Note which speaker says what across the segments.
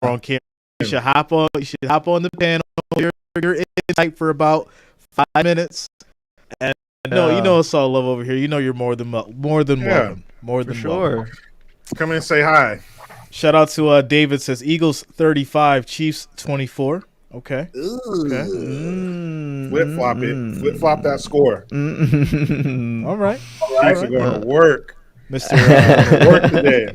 Speaker 1: on camera. You should hop on. You should hop on the panel. You're in tight for about 5 minutes. And you know it's all love over here. You know you're more than welcome. More than welcome.
Speaker 2: Sure.
Speaker 3: Come in and say hi.
Speaker 1: Shout out to David says Eagles 35, Chiefs 24. Okay. Okay.
Speaker 3: Flip flop it. Flip flop that score.
Speaker 1: All right.
Speaker 3: Chiefs are going to work.
Speaker 1: Mr.
Speaker 3: Work today.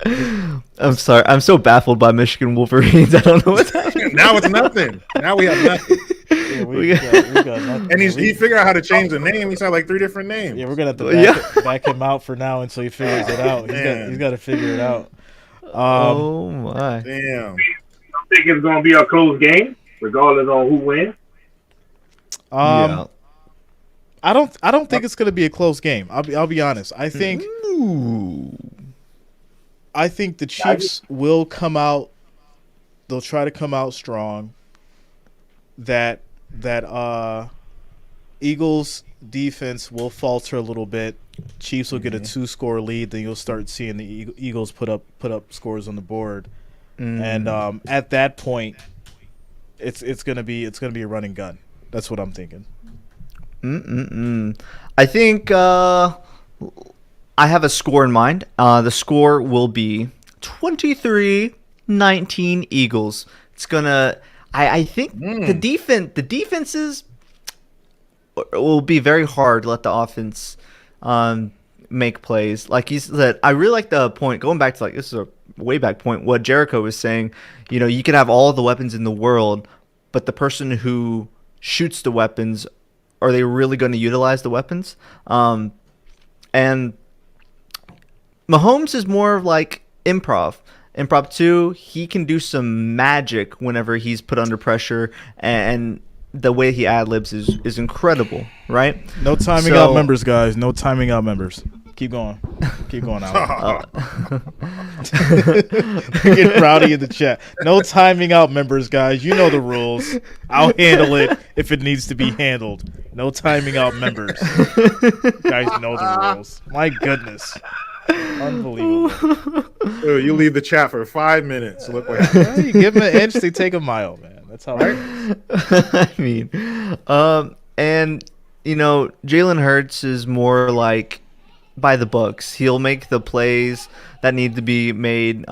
Speaker 2: I'm sorry. I'm so baffled by Michigan Wolverines. I don't know what's happening.
Speaker 3: Now it's nothing. Now we have nothing.
Speaker 1: Yeah, we got nothing.
Speaker 3: And he figured out how to change the name. He's had like 3 different names.
Speaker 1: Yeah, we're gonna have to back him out for now until he figures it out. He's got to figure it out.
Speaker 2: Oh my!
Speaker 3: Damn.
Speaker 4: I think it's gonna be a close game, regardless on who wins.
Speaker 1: I don't think it's gonna be a close game. I'll be honest. I think the Chiefs will come out. They'll try to come out strong. That Eagles defense will falter a little bit. Chiefs will get a 2-score lead. Then you'll start seeing the Eagles put up scores on the board, and at that point, it's gonna be a running gun. That's what I'm thinking.
Speaker 2: I think I have a score in mind. The score will be 23-19 Eagles. It's gonna. I think the defenses will be very hard to let the offense make plays. Like he said, I really like the point, going back to this is a way back point, what Jericho was saying, you can have all the weapons in the world, but the person who shoots the weapons, are they really going to utilize the weapons? And Mahomes is more of like improv. Improv 2, he can do some magic whenever he's put under pressure, and the way he ad-libs is incredible, right?
Speaker 1: No timing out members, guys. No timing out members. Keep going. Keep going out. Get rowdy in the chat. No timing out members, guys. You know the rules. I'll handle it if it needs to be handled. No timing out members. You guys know the rules. My goodness. Unbelievable.
Speaker 3: Dude, you leave the chat for 5 minutes. Look what happens.
Speaker 1: You give them an inch, they take a mile, man. That's how it works.
Speaker 2: I mean, and Jalen Hurts is more like by the books. He'll make the plays that need to be made.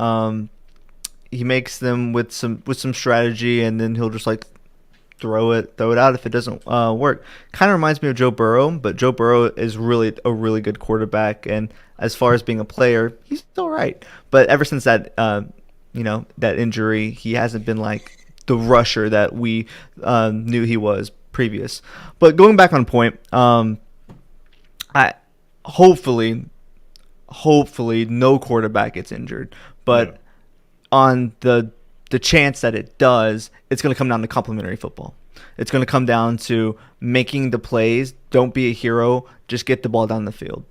Speaker 2: He makes them with some strategy, and then he'll just throw it out if it doesn't work. Kind of reminds me of Joe Burrow, but Joe Burrow is really a really good quarterback, and as far as being a player, he's all right. But ever since that that injury, he hasn't been like the rusher that we knew he was previous. But going back on point, I hopefully no quarterback gets injured, but on the chance that it does, it's going to come down to complementary football. It's going to come down to making the plays. Don't be a hero. Just get the ball down the field.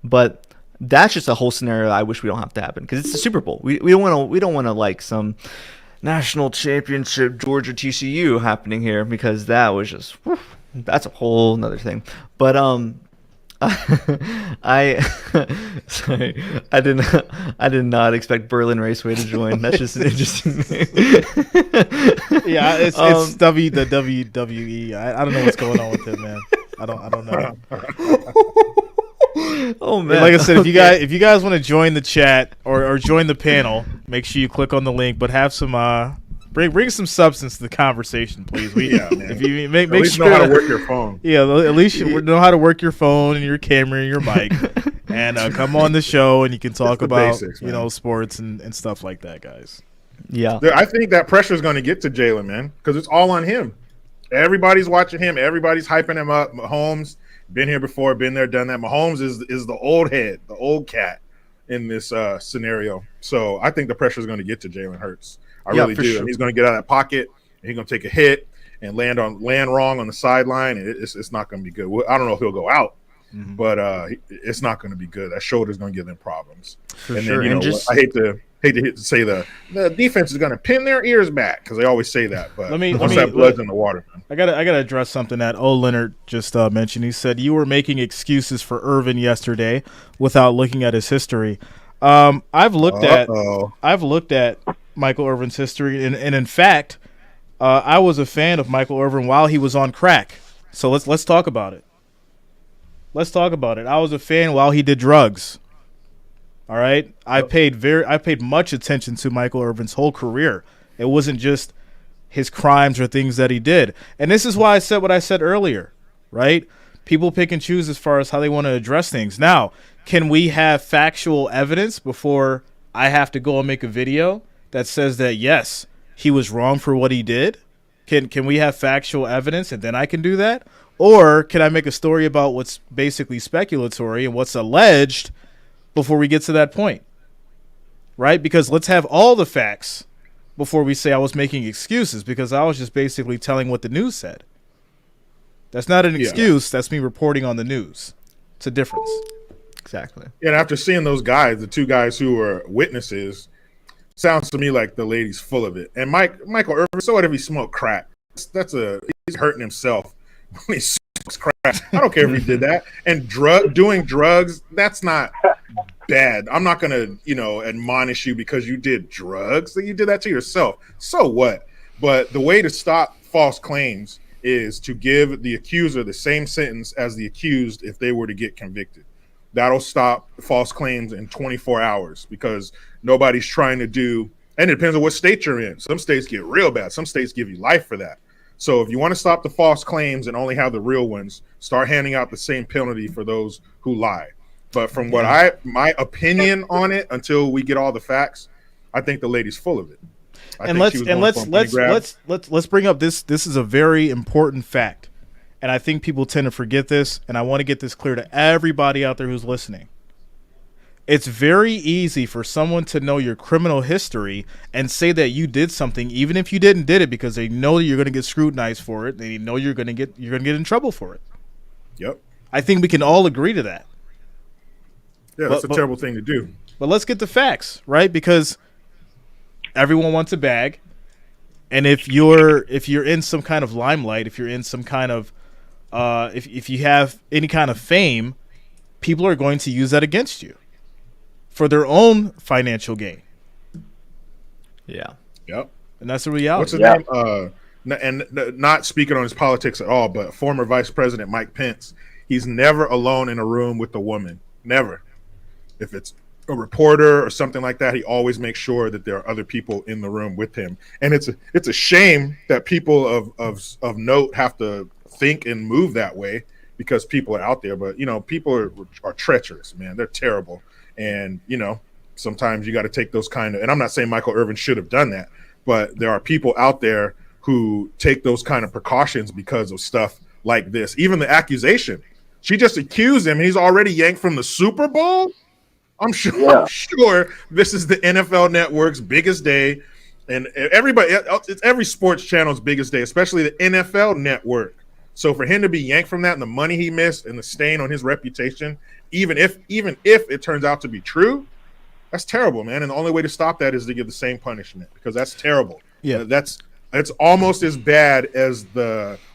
Speaker 2: But that's just a whole scenario I wish we don't have to happen, because it's the Super Bowl. We don't want to like some national championship Georgia TCU happening here, because that was just that's a whole nother thing. But I did not expect Berlin Raceway to join. That's just an interesting name.
Speaker 1: Yeah, it's the WWE. I don't know what's going on with it, man. I don't know.
Speaker 2: Oh man!
Speaker 1: Like I said, if you guys want to join the chat or join the panel, make sure you click on the link. But have some bring some substance to the conversation, please. If you make sure
Speaker 3: know how to work your phone.
Speaker 1: Yeah, at least you know how to work your phone and your camera and your mic, and come on the show and you can talk about basics, sports and stuff like that, guys.
Speaker 2: Yeah,
Speaker 3: I think that pressure is going to get to Jalen, man, because it's all on him. Everybody's watching him. Everybody's hyping him up. Mahomes. Been here before, been there, done that. Mahomes is the old head, the old cat in this scenario. So I think the pressure is going to get to Jalen Hurts. I really do. Sure. And he's going to get out of that pocket, and he's going to take a hit and land wrong on the sideline, and it's not going to be good. I don't know if he'll go out, but it's not going to be good. That shoulder's going to give them problems.
Speaker 2: For sure. And
Speaker 3: I hate to say the defense is going to pin their ears back, because they always say that. But once that blood's in the water, man.
Speaker 1: I gotta address something that O. Leonard just mentioned. He said you were making excuses for Irvin yesterday without looking at his history. I've looked at Michael Irvin's history, and in fact, I was a fan of Michael Irvin while he was on crack. So let's talk about it. Let's talk about it. I was a fan while he did drugs. All right, I paid much attention to Michael Irvin's whole career. It wasn't just his crimes or things that he did. And this is why I said what I said earlier, right? People pick and choose as far as how they want to address things. Now, can we have factual evidence before I have to go and make a video that says that, yes, he was wrong for what he did? Can we have factual evidence and then I can do that? Or can I make a story about what's basically speculatory and what's alleged before we get to that point? Right? Because let's have all the facts before we say I was making excuses, because I was just basically telling what the news said. That's not an excuse. That's me reporting on the news. It's a difference.
Speaker 2: Exactly.
Speaker 3: And after seeing those guys, the two guys who were witnesses, sounds to me like the lady's full of it. And Michael Irvin, so what if he smoked crack? He's hurting himself when he smokes crack. I don't care if he did that. And doing drugs, that's not bad. I'm not gonna, admonish you because you did drugs. You did that to yourself. So what? But the way to stop false claims is to give the accuser the same sentence as the accused if they were to get convicted. That'll stop false claims in 24 hours because nobody's trying to do, and it depends on what state you're in. Some states get real bad. Some states give you life for that. So if you want to stop the false claims and only have the real ones, start handing out the same penalty for those who lie. But from my opinion on it, until we get all the facts, I think the lady's full of it.
Speaker 1: Let's bring up this. This is a very important fact, and I think people tend to forget this. And I want to get this clear to everybody out there who's listening. It's very easy for someone to know your criminal history and say that you did something, even if you did it, because they know that you're going to get scrutinized for it. They know you're going to get in trouble for it.
Speaker 3: Yep.
Speaker 1: I think we can all agree to that.
Speaker 3: Yeah, that's a terrible thing to do.
Speaker 1: But let's get the facts, right? Because everyone wants a bag, and if you're in some kind of limelight, if you're in some kind of if you have any kind of fame, people are going to use that against you for their own financial gain.
Speaker 2: Yeah.
Speaker 3: Yep.
Speaker 1: And that's the reality.
Speaker 3: What's his name? And not speaking on his politics at all, but former Vice President Mike Pence, he's never alone in a room with a woman. Never. If it's a reporter or something like that, he always makes sure that there are other people in the room with him. And it's a shame that people of note have to think and move that way because people are out there. But people are treacherous, man. They're terrible. And sometimes you got to take those kind of. And I'm not saying Michael Irvin should have done that, but there are people out there who take those kind of precautions because of stuff like this. Even the accusation, she just accused him, and he's already yanked from the Super Bowl. I'm sure this is the NFL Network's biggest day, and it's every sports channel's biggest day, especially the NFL Network. So for him to be yanked from that and the money he missed and the stain on his reputation, even if it turns out to be true, that's terrible, man. And the only way to stop that is to give the same punishment because that's terrible.
Speaker 1: Yeah,
Speaker 3: it's almost as bad as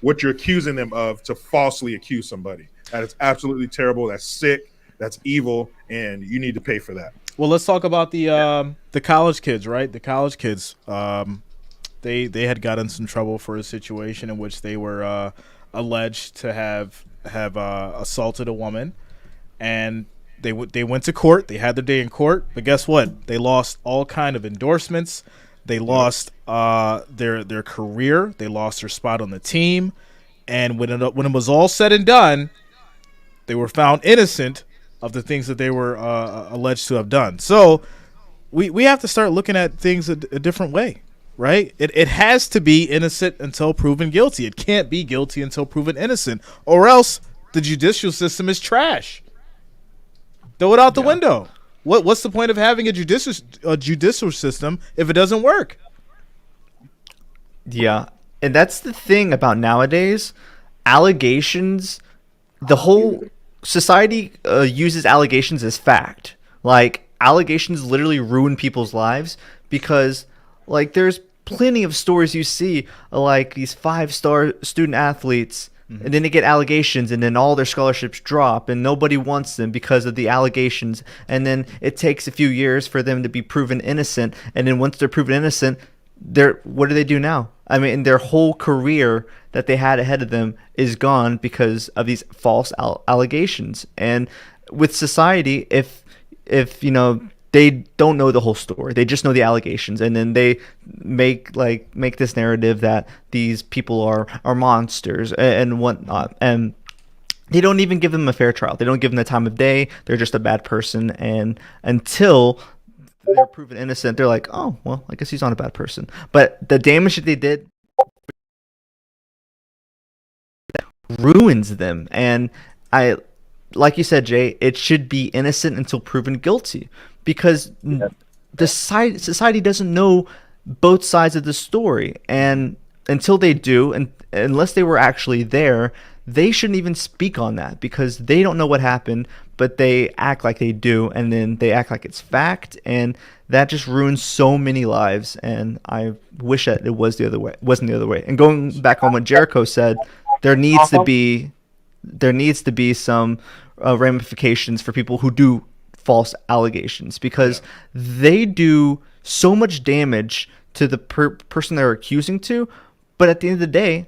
Speaker 3: what you're accusing them of to falsely accuse somebody. That is absolutely terrible. That's sick. That's evil, and you need to pay for that.
Speaker 1: Well, let's talk about the college kids, right? The college kids, they had gotten some trouble for a situation in which they were alleged to have assaulted a woman, and they went to court. They had their day in court, but guess what? They lost all kind of endorsements. They lost their career. They lost their spot on the team, and when it was all said and done, they were found innocent of the things that they were alleged to have done. So we have to start looking at things a different way, right? It has to be innocent until proven guilty. It can't be guilty until proven innocent, or else the judicial system is trash. Throw it out the window. What's the point of having a judicial system if it doesn't work?
Speaker 2: Yeah, and that's the thing about nowadays. Allegations, the whole society uses allegations as fact. Like, allegations literally ruin people's lives because, like, there's plenty of stories you see, like these 5-star student athletes And then they get allegations, and then all their scholarships drop, and nobody wants them because of the allegations. And then it takes a few years for them to be proven innocent. And then once they're proven innocent, what do they do now? I mean, their whole career that they had ahead of them is gone because of these false allegations. And with society, if they don't know the whole story, they just know the allegations, and then they make this narrative that these people are monsters and whatnot, and they don't even give them a fair trial. They don't give them the time of day. They're just a bad person, and until they're proven innocent, they're like, oh well, I guess he's not a bad person. But the damage that they did ruins them, and like you said, Jay, it should be innocent until proven guilty, because the society doesn't know both sides of the story, and until they do, and unless they were actually there, they shouldn't even speak on that, because they don't know what happened, but they act like they do, and then they act like it's fact, and that just ruins so many lives. And I wish that it wasn't the other way. And going back on what Jericho said, there needs to be some ramifications for people who do false allegations, because they do so much damage to the person they're accusing to. But at the end of the day,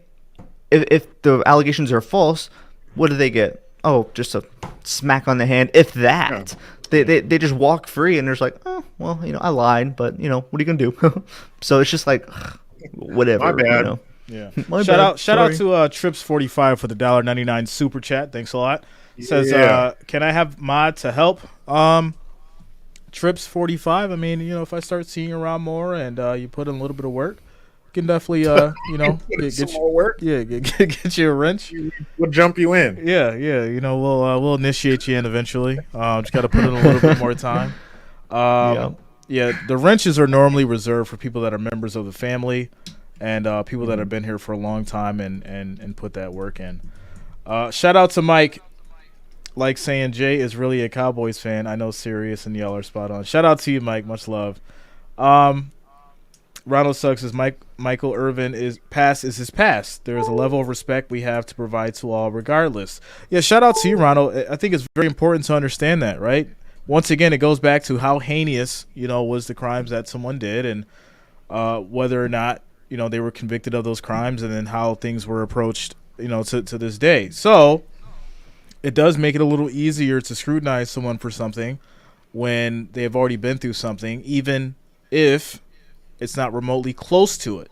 Speaker 2: if the allegations are false, what do they get? Oh, just a smack on the hand, if that. They just walk free, and they're just like, oh, well, I lied, but what are you gonna do? So it's just like, whatever.
Speaker 3: My bad.
Speaker 1: Yeah. Shout out to Trips45 for the $1.99 super chat. Thanks a lot. Says, can I have mod to help? Trips45. I mean, if I start seeing you around more and you put in a little bit of work, you can definitely get
Speaker 3: some more work.
Speaker 1: Yeah, get you a wrench.
Speaker 3: We'll jump you in.
Speaker 1: Yeah. We'll initiate you in eventually. Just got to put in a little bit more time. Yeah, the wrenches are normally reserved for people that are members of the family, and people that have been here for a long time and put that work in. Shout out to Mike, like saying Jay is really a Cowboys fan. I know Sirius and y'all are spot on. Shout out to you, Mike. Much love. Ronald Suggs says Michael Irvin is his past. There is a level of respect we have to provide to all regardless. Yeah, shout out to you, Ronald. I think it's very important to understand that, right? Once again, it goes back to how heinous, was the crimes that someone did, and whether or not they were convicted of those crimes, and then how things were approached, to this day. So it does make it a little easier to scrutinize someone for something when they have already been through something, even if it's not remotely close to it,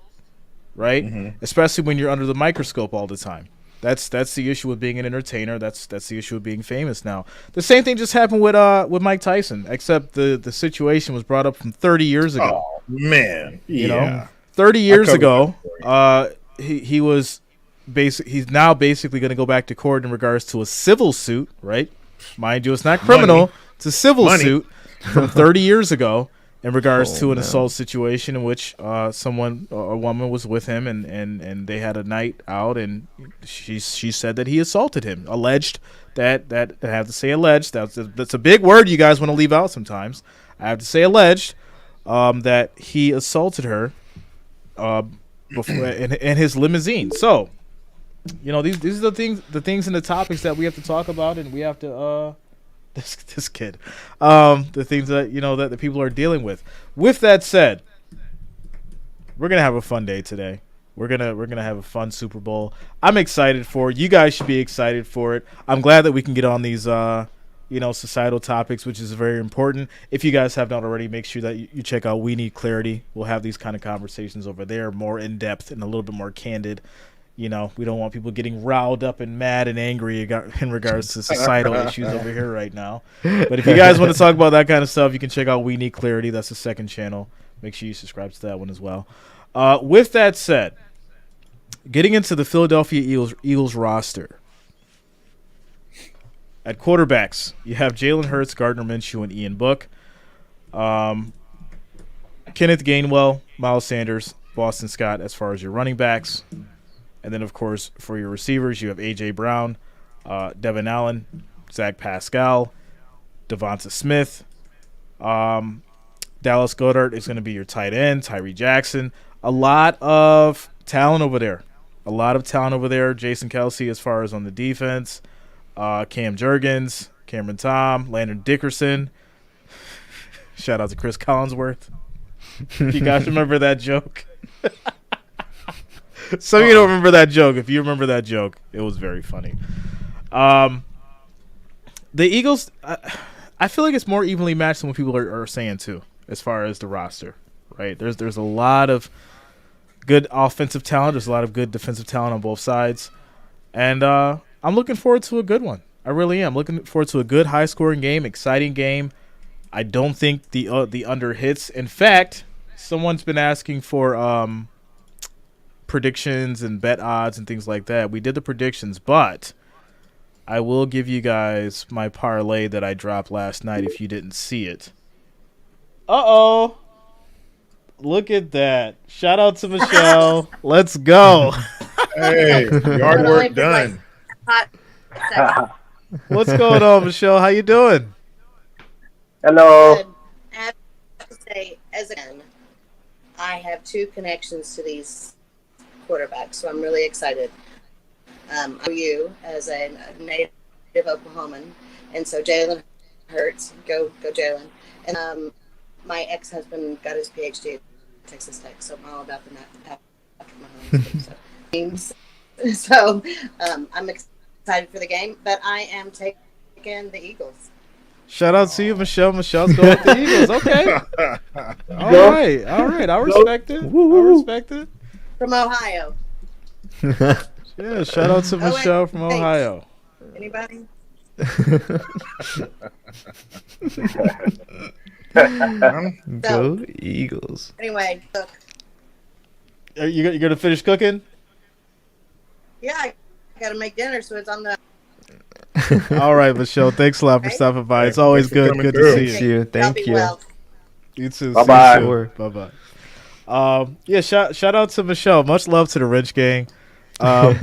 Speaker 1: right? Mm-hmm. Especially when you're under the microscope all the time. That's the issue with being an entertainer. That's the issue of being famous now. The same thing just happened with Mike Tyson, except the situation was brought up from 30 years ago.
Speaker 3: Oh man, yeah.
Speaker 1: 30 years ago, he's now basically going to go back to court in regards to a civil suit, right? Mind you, it's not criminal. It's a civil suit from 30 years ago in regards to an assault situation in which a woman was with him, and they had a night out, and she said that he assaulted him. Alleged that I have to say alleged. That's a big word you guys want to leave out sometimes. I have to say alleged that he assaulted her before in his limousine. So, these are the things and the topics that we have to talk about, and we have to this kid, the things that that the people are dealing with. With that said, we're gonna have a fun day today. We're gonna have a fun Super Bowl. I'm excited for it. You guys should be excited for it. I'm glad that we can get on these societal topics, which is very important. If you guys have not already, make sure that you check out We Need Clarity. We'll have these kind of conversations over there, more in depth and a little bit more candid. We don't want people getting riled up and mad and angry in regards to societal issues over here right now. But if you guys want to talk about that kind of stuff, you can check out We Need Clarity. That's the second channel. Make sure you subscribe to that one as well. With that said, getting into the Philadelphia Eagles roster. At quarterbacks, you have Jalen Hurts, Gardner Minshew, and Ian Book. Kenneth Gainwell, Miles Sanders, Boston Scott as far as your running backs. And then, of course, for your receivers, you have A.J. Brown, Devin Allen, Zach Pascal, Devonta Smith. Dallas Goedert is going to be your tight end, Tyree Jackson. A lot of talent over there. A lot of talent over there. Jason Kelsey as far as on the defense. Cam Jurgens, Cameron Tom, Landon Dickerson. Shout out to Chris Collinsworth. You guys remember that joke? Some of you don't remember that joke. If you remember that joke, it was very funny. The Eagles, I feel like it's more evenly matched than what people are saying too, as far as the roster. Right? There's a lot of good offensive talent. There's a lot of good defensive talent on both sides, and I'm looking forward to a good one. I really am looking forward to a good, high-scoring game, exciting game. I don't think the under hits. In fact, someone's been asking for predictions and bet odds and things like that. We did the predictions, but I will give you guys my parlay that I dropped last night if you didn't see it. Uh-oh. Look at that. Shout out to Michelle. Let's go.
Speaker 3: Hey, yard work done.
Speaker 1: What's going on, Michelle? How you doing?
Speaker 4: Hello.
Speaker 5: I have to say, as again, I have two connections to these quarterbacks, so I'm really excited. I know you as a native Oklahoman, and so Jalen Hurts, go Jalen. And my ex-husband got his PhD at Texas Tech, so I'm all about the Patrick Mahomes. So I'm excited for the game, but I am taking the Eagles.
Speaker 1: Shout out to you, Michelle. Michelle's going with the Eagles. Okay. All right. I respect it. I respect it.
Speaker 5: From Ohio.
Speaker 1: Yeah, shout out to Michelle from
Speaker 5: thanks.
Speaker 1: Ohio.
Speaker 5: Anybody?
Speaker 2: Go Eagles.
Speaker 5: Anyway, look.
Speaker 1: Are you going to finish cooking?
Speaker 5: Yeah, I got to make dinner, so it's on the...
Speaker 1: All right, Michelle. Thanks a lot for stopping by. It's always
Speaker 3: Thanks for
Speaker 1: good
Speaker 3: coming
Speaker 1: to
Speaker 3: through.
Speaker 1: see
Speaker 2: Thank
Speaker 1: you.
Speaker 2: you. Thank
Speaker 5: Y'all be
Speaker 2: you.
Speaker 5: well.
Speaker 1: You too.
Speaker 4: Bye-bye.
Speaker 1: See you soon. Bye-bye. Yeah, shout out to Michelle. Much love to the Wrench Gang.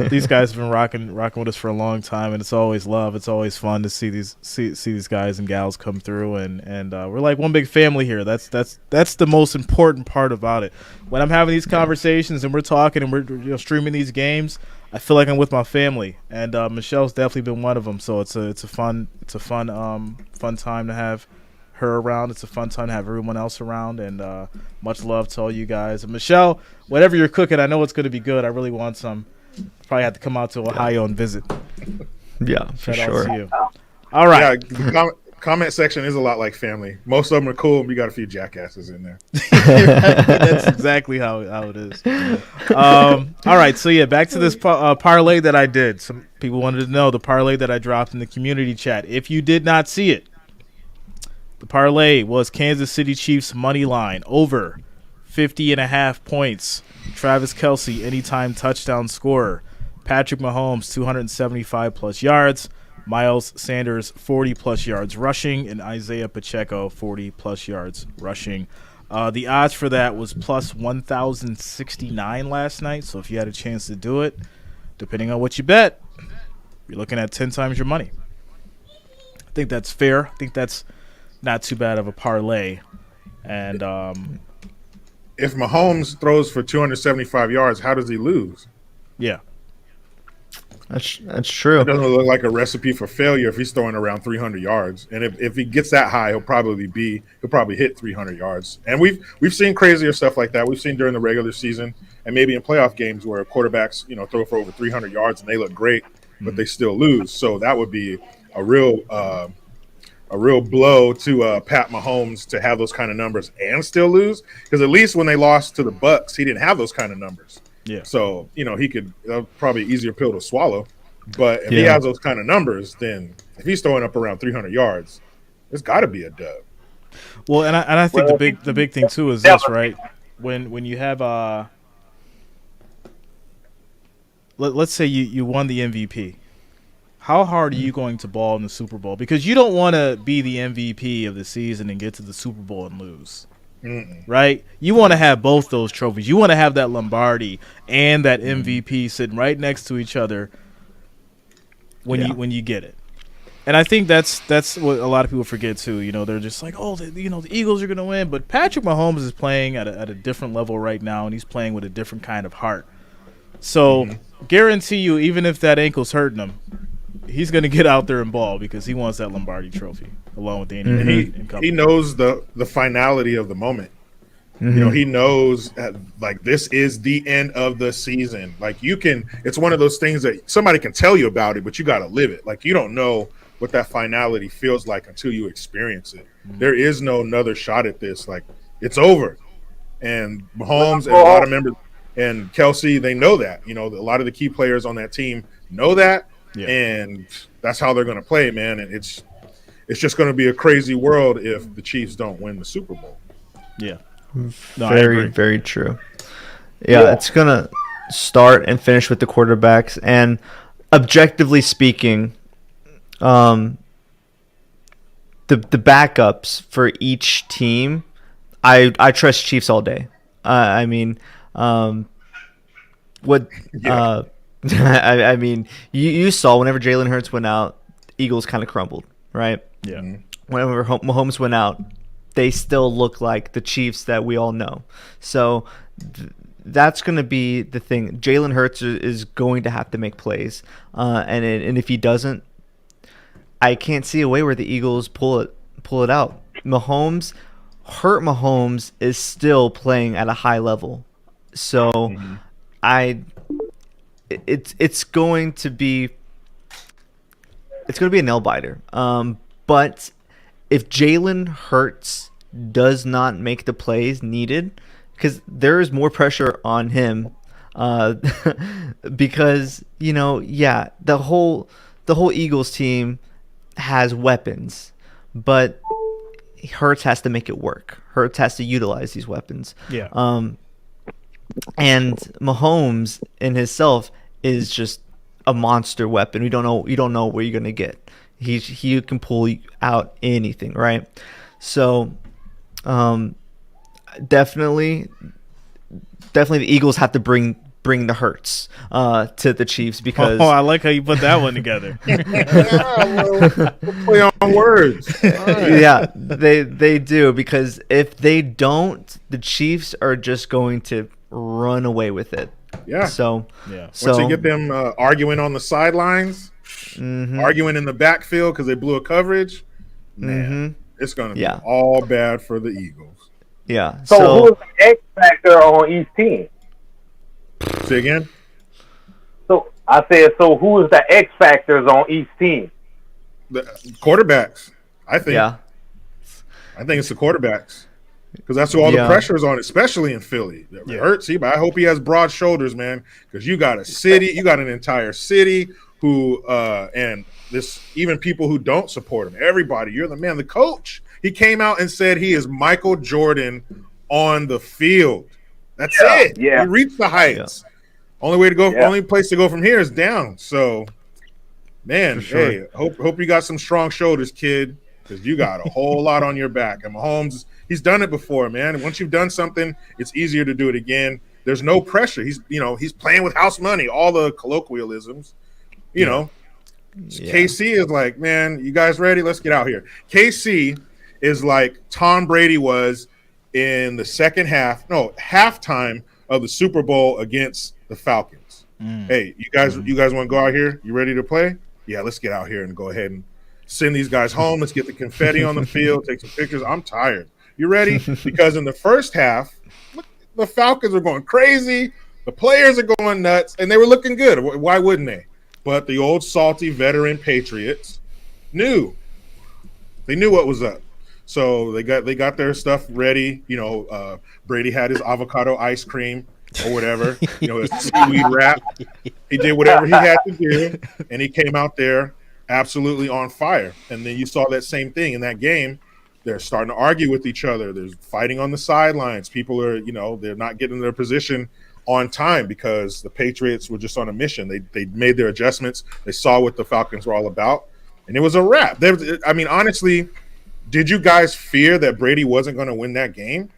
Speaker 1: These guys have been rocking with us for a long time, and it's always love. It's always fun to see these guys and gals come through, and we're like one big family here. That's the most important part about it. When I'm having these conversations and we're talking and we're streaming these games, I feel like I'm with my family, and Michelle's definitely been one of them. So it's a fun time to have her around. It's a fun time to have everyone else around, and much love to all you guys. And Michelle, whatever you're cooking, I know it's going to be good. I really want some. Probably have to come out to Ohio and visit.
Speaker 2: Yeah, for
Speaker 1: Shout out
Speaker 2: sure.
Speaker 1: to you. All right.
Speaker 3: Yeah, the comment section is a lot like family. Most of them are cool. We got a few jackasses in there.
Speaker 1: That's exactly how it is. All right, so yeah, back to this parlay that I did. Some people wanted to know the parlay that I dropped in the community chat. If you did not see it, the parlay was Kansas City Chiefs money line over 50.5 points. Travis Kelce anytime touchdown scorer. Patrick Mahomes 275 plus yards. Miles Sanders 40 plus yards rushing, and Isaiah Pacheco 40 plus yards rushing. The odds for that was plus 1,069 last night. So if you had a chance to do it, depending on what you bet, you're looking at 10 times your money. I think that's fair. I think that's not too bad of a parlay. And
Speaker 3: If Mahomes throws for 275 yards, how does he lose?
Speaker 1: yeah.
Speaker 2: That's true.
Speaker 3: It doesn't look like a recipe for failure if he's throwing around 300 yards. And if he gets that high, he'll probably hit 300 yards. And we've seen crazier stuff like that. We've seen during the regular season and maybe in playoff games where quarterbacks, throw for over 300 yards and they look great, but they still lose. So that would be a real blow to Pat Mahomes to have those kind of numbers and still lose. Because at least when they lost to the Bucs, he didn't have those kind of numbers.
Speaker 1: Yeah.
Speaker 3: So, he could probably easier pill to swallow. But if he has those kind of numbers, then if he's throwing up around 300 yards, there's got to be a dub.
Speaker 1: Well, and I think the big thing too is this, right? When you have let's say you won the MVP. How hard are you going to ball in the Super Bowl? Because you don't want to be the MVP of the season and get to the Super Bowl and lose. Right? You want to have both those trophies. You want to have that Lombardi and that MVP sitting right next to each other when you get it. And I think that's what a lot of people forget too. They're just like, the Eagles are going to win, but Patrick Mahomes is playing at a different level right now, and he's playing with a different kind of heart. So guarantee you, even if that ankle's hurting him, he's going to get out there and ball because he wants that Lombardi Trophy along with Andy Reid and company.
Speaker 3: He knows the finality of the moment. You know, he knows that, like, this is the end of the season. Like, it's one of those things that somebody can tell you about it, but you got to live it. Like, you don't know what that finality feels like until you experience it. There is no another shot at this. Like, it's over. And Mahomes and a lot of members and Kelsey, they know that. You know, a lot of the key players on that team know that, and that's how they're going to play, man. And it's just going to be a crazy world if the Chiefs don't win the Super Bowl.
Speaker 1: Yeah.
Speaker 2: No, very true. Yeah, it's going to start and finish with the quarterbacks. And objectively speaking, the backups for each team, I trust Chiefs all day. I mean, I mean, you saw whenever Jalen Hurts went out, Eagles kind of crumbled, right?
Speaker 1: Yeah.
Speaker 2: Whenever Mahomes went out, they still look like the Chiefs that we all know. So that's going to be the thing. Jalen Hurts is going to have to make plays, and if he doesn't, I can't see a way where the Eagles pull it out. Mahomes is still playing at a high level, so it's going to be a nail biter. But if Jalen Hurts does not make the plays needed, because there is more pressure on him, because the whole Eagles team has weapons, but Hurts has to make it work. Hurts has to utilize these weapons.
Speaker 1: Yeah.
Speaker 2: And Mahomes in himself is just a monster weapon. You don't know where you're gonna get. He can pull out anything, right? So, definitely the Eagles have to bring the Hurts to the Chiefs because
Speaker 1: I like how you put that one together.
Speaker 3: We'll play on words.
Speaker 2: Yeah, they do, because if they don't, the Chiefs are just going to run away with it.
Speaker 3: Yeah.
Speaker 2: So
Speaker 3: once you get them arguing on the sidelines, arguing in the backfield because they blew a coverage, man, it's going to be all bad for the Eagles.
Speaker 2: Yeah.
Speaker 4: So who's the X factor on each team?
Speaker 3: Say again?
Speaker 4: So I said, so who is the X factors on each team?
Speaker 3: The quarterbacks, I think.
Speaker 2: Yeah.
Speaker 3: I think it's the quarterbacks. Because that's who all the pressure is on, especially in Philly. It hurts, but I hope he has broad shoulders, man. Because you got an entire city who, and this, even people who don't support him. Everybody, you're the man, the coach. He came out and said he is Michael Jordan on the field. That's it.
Speaker 4: Yeah.
Speaker 3: He reached the heights. Yeah. Only place to go from here is down. So, man, hey, hope you got some strong shoulders, kid. Because you got a whole lot on your back. And Mahomes, he's done it before, man. And once you've done something, it's easier to do it again. There's no pressure. He's playing with house money, all the colloquialisms. KC is like, man, you guys ready? Let's get out here. KC is like Tom Brady was in the halftime of the Super Bowl against the Falcons. Hey, you guys want to go out here? You ready to play? Yeah, let's get out here and go ahead and send these guys home. Let's get the confetti on the field, take some pictures. I'm tired. You ready? Because in the first half, the Falcons are going crazy. The players are going nuts, and they were looking good. Why wouldn't they? But the old salty veteran Patriots knew. They knew what was up. So they got their stuff ready. Brady had his avocado ice cream or whatever, his seaweed wrap. He did whatever he had to do, and he came out there absolutely on fire. And then you saw that same thing in that game. They're starting to argue with each other. There's fighting on the sidelines. People are, they're not getting their position on time because the Patriots were just on a mission. They made their adjustments. They saw what the Falcons were all about, and it was a wrap. Honestly, did you guys fear that Brady wasn't going to win that game?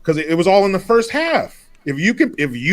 Speaker 3: Because it was all in the first half. If you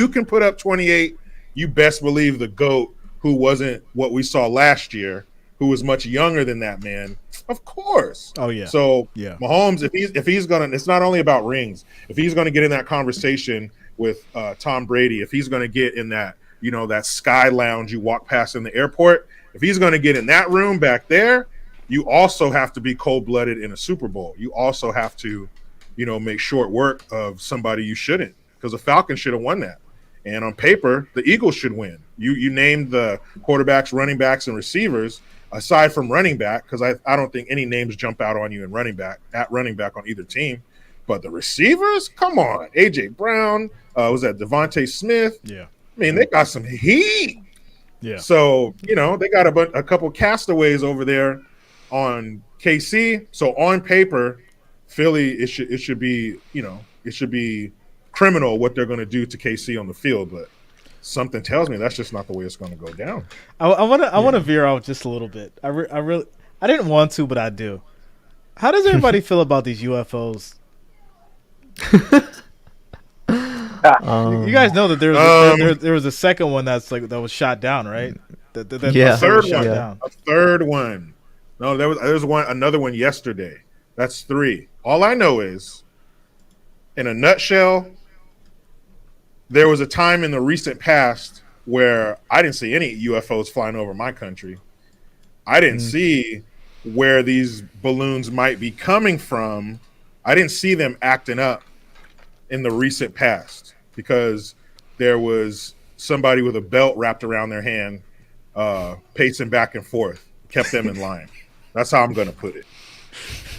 Speaker 3: can put up 28, you best believe the GOAT, who wasn't what we saw last year, who was much younger than that man, of course.
Speaker 1: Oh yeah.
Speaker 3: So Mahomes, if he's gonna, it's not only about rings. If he's gonna get in that conversation with Tom Brady, if he's going to get in that, that sky lounge you walk past in the airport, if he's going to get in that room back there, you also have to be cold-blooded in a Super Bowl. You also have to, make short work of somebody you shouldn't, because the Falcons should have won that. And on paper, the Eagles should win. You named the quarterbacks, running backs, and receivers, aside from running back, because I don't think any names jump out on you in running back on either team. But the receivers, come on. A.J. Brown, was that Devontae Smith?
Speaker 1: Yeah.
Speaker 3: I mean, they got some heat.
Speaker 1: Yeah.
Speaker 3: So, they got a couple castaways over there on KC. So on paper, Philly, it should be, it should be criminal what they're going to do to KC on the field, but something tells me that's just not the way it's going to go down.
Speaker 1: I want to veer out just a little bit. I didn't want to, but I do. How does everybody feel about these UFOs? You guys know that there was a second one that was shot down, right?
Speaker 2: Yeah.
Speaker 3: A third one. No, there was another one yesterday. That's 3. All I know is, in a nutshell, there was a time in the recent past where I didn't see any UFOs flying over my country. I didn't see where these balloons might be coming from. I didn't see them acting up in the recent past because there was somebody with a belt wrapped around their hand, pacing back and forth, kept them in line. That's how I'm going to put it.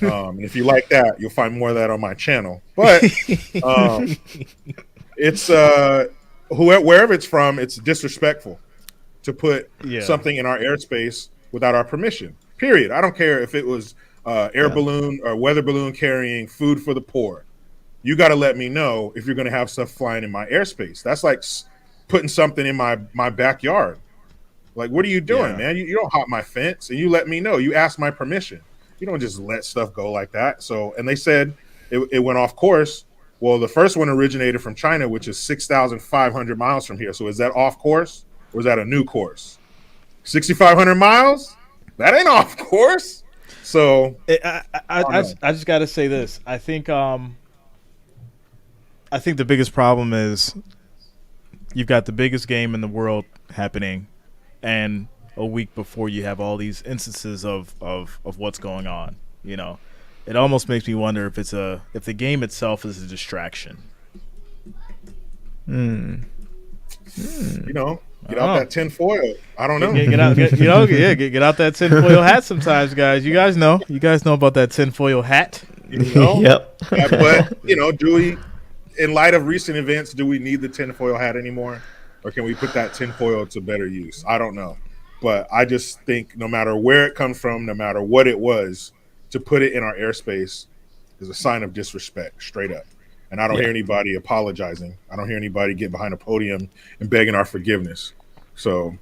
Speaker 3: If you like that, you'll find more of that on my channel. But it's wherever it's from, it's disrespectful to put something in our airspace without our permission. Period. I don't care if it was air balloon or weather balloon carrying food for the poor. You got to let me know if you're going to have stuff flying in my airspace. That's like putting something in my backyard. Like, what are you doing, man? You don't hop my fence, and you let me know. You ask my permission. You don't just let stuff go like that. So, and they said it went off course. Well, the first one originated from China, which is 6,500 miles from here. So is that off course, or is that a new course? 6,500 miles? That ain't off course. So
Speaker 1: I just got to say this. I think the biggest problem is you've got the biggest game in the world happening, and a week before you have all these instances of what's going on. It almost makes me wonder if the game itself is a distraction.
Speaker 3: Get out that tinfoil. I don't know.
Speaker 1: Get out that tinfoil hat sometimes, guys. You guys know about that tinfoil hat.
Speaker 2: Yep.
Speaker 3: But do we, in light of recent events, do we need the tinfoil hat anymore, or can we put that tinfoil to better use? I don't know. But I just think no matter where it comes from, no matter what it was, to put it in our airspace is a sign of disrespect, straight up. And I don't hear anybody apologizing. I don't hear anybody getting behind a podium and begging our forgiveness. So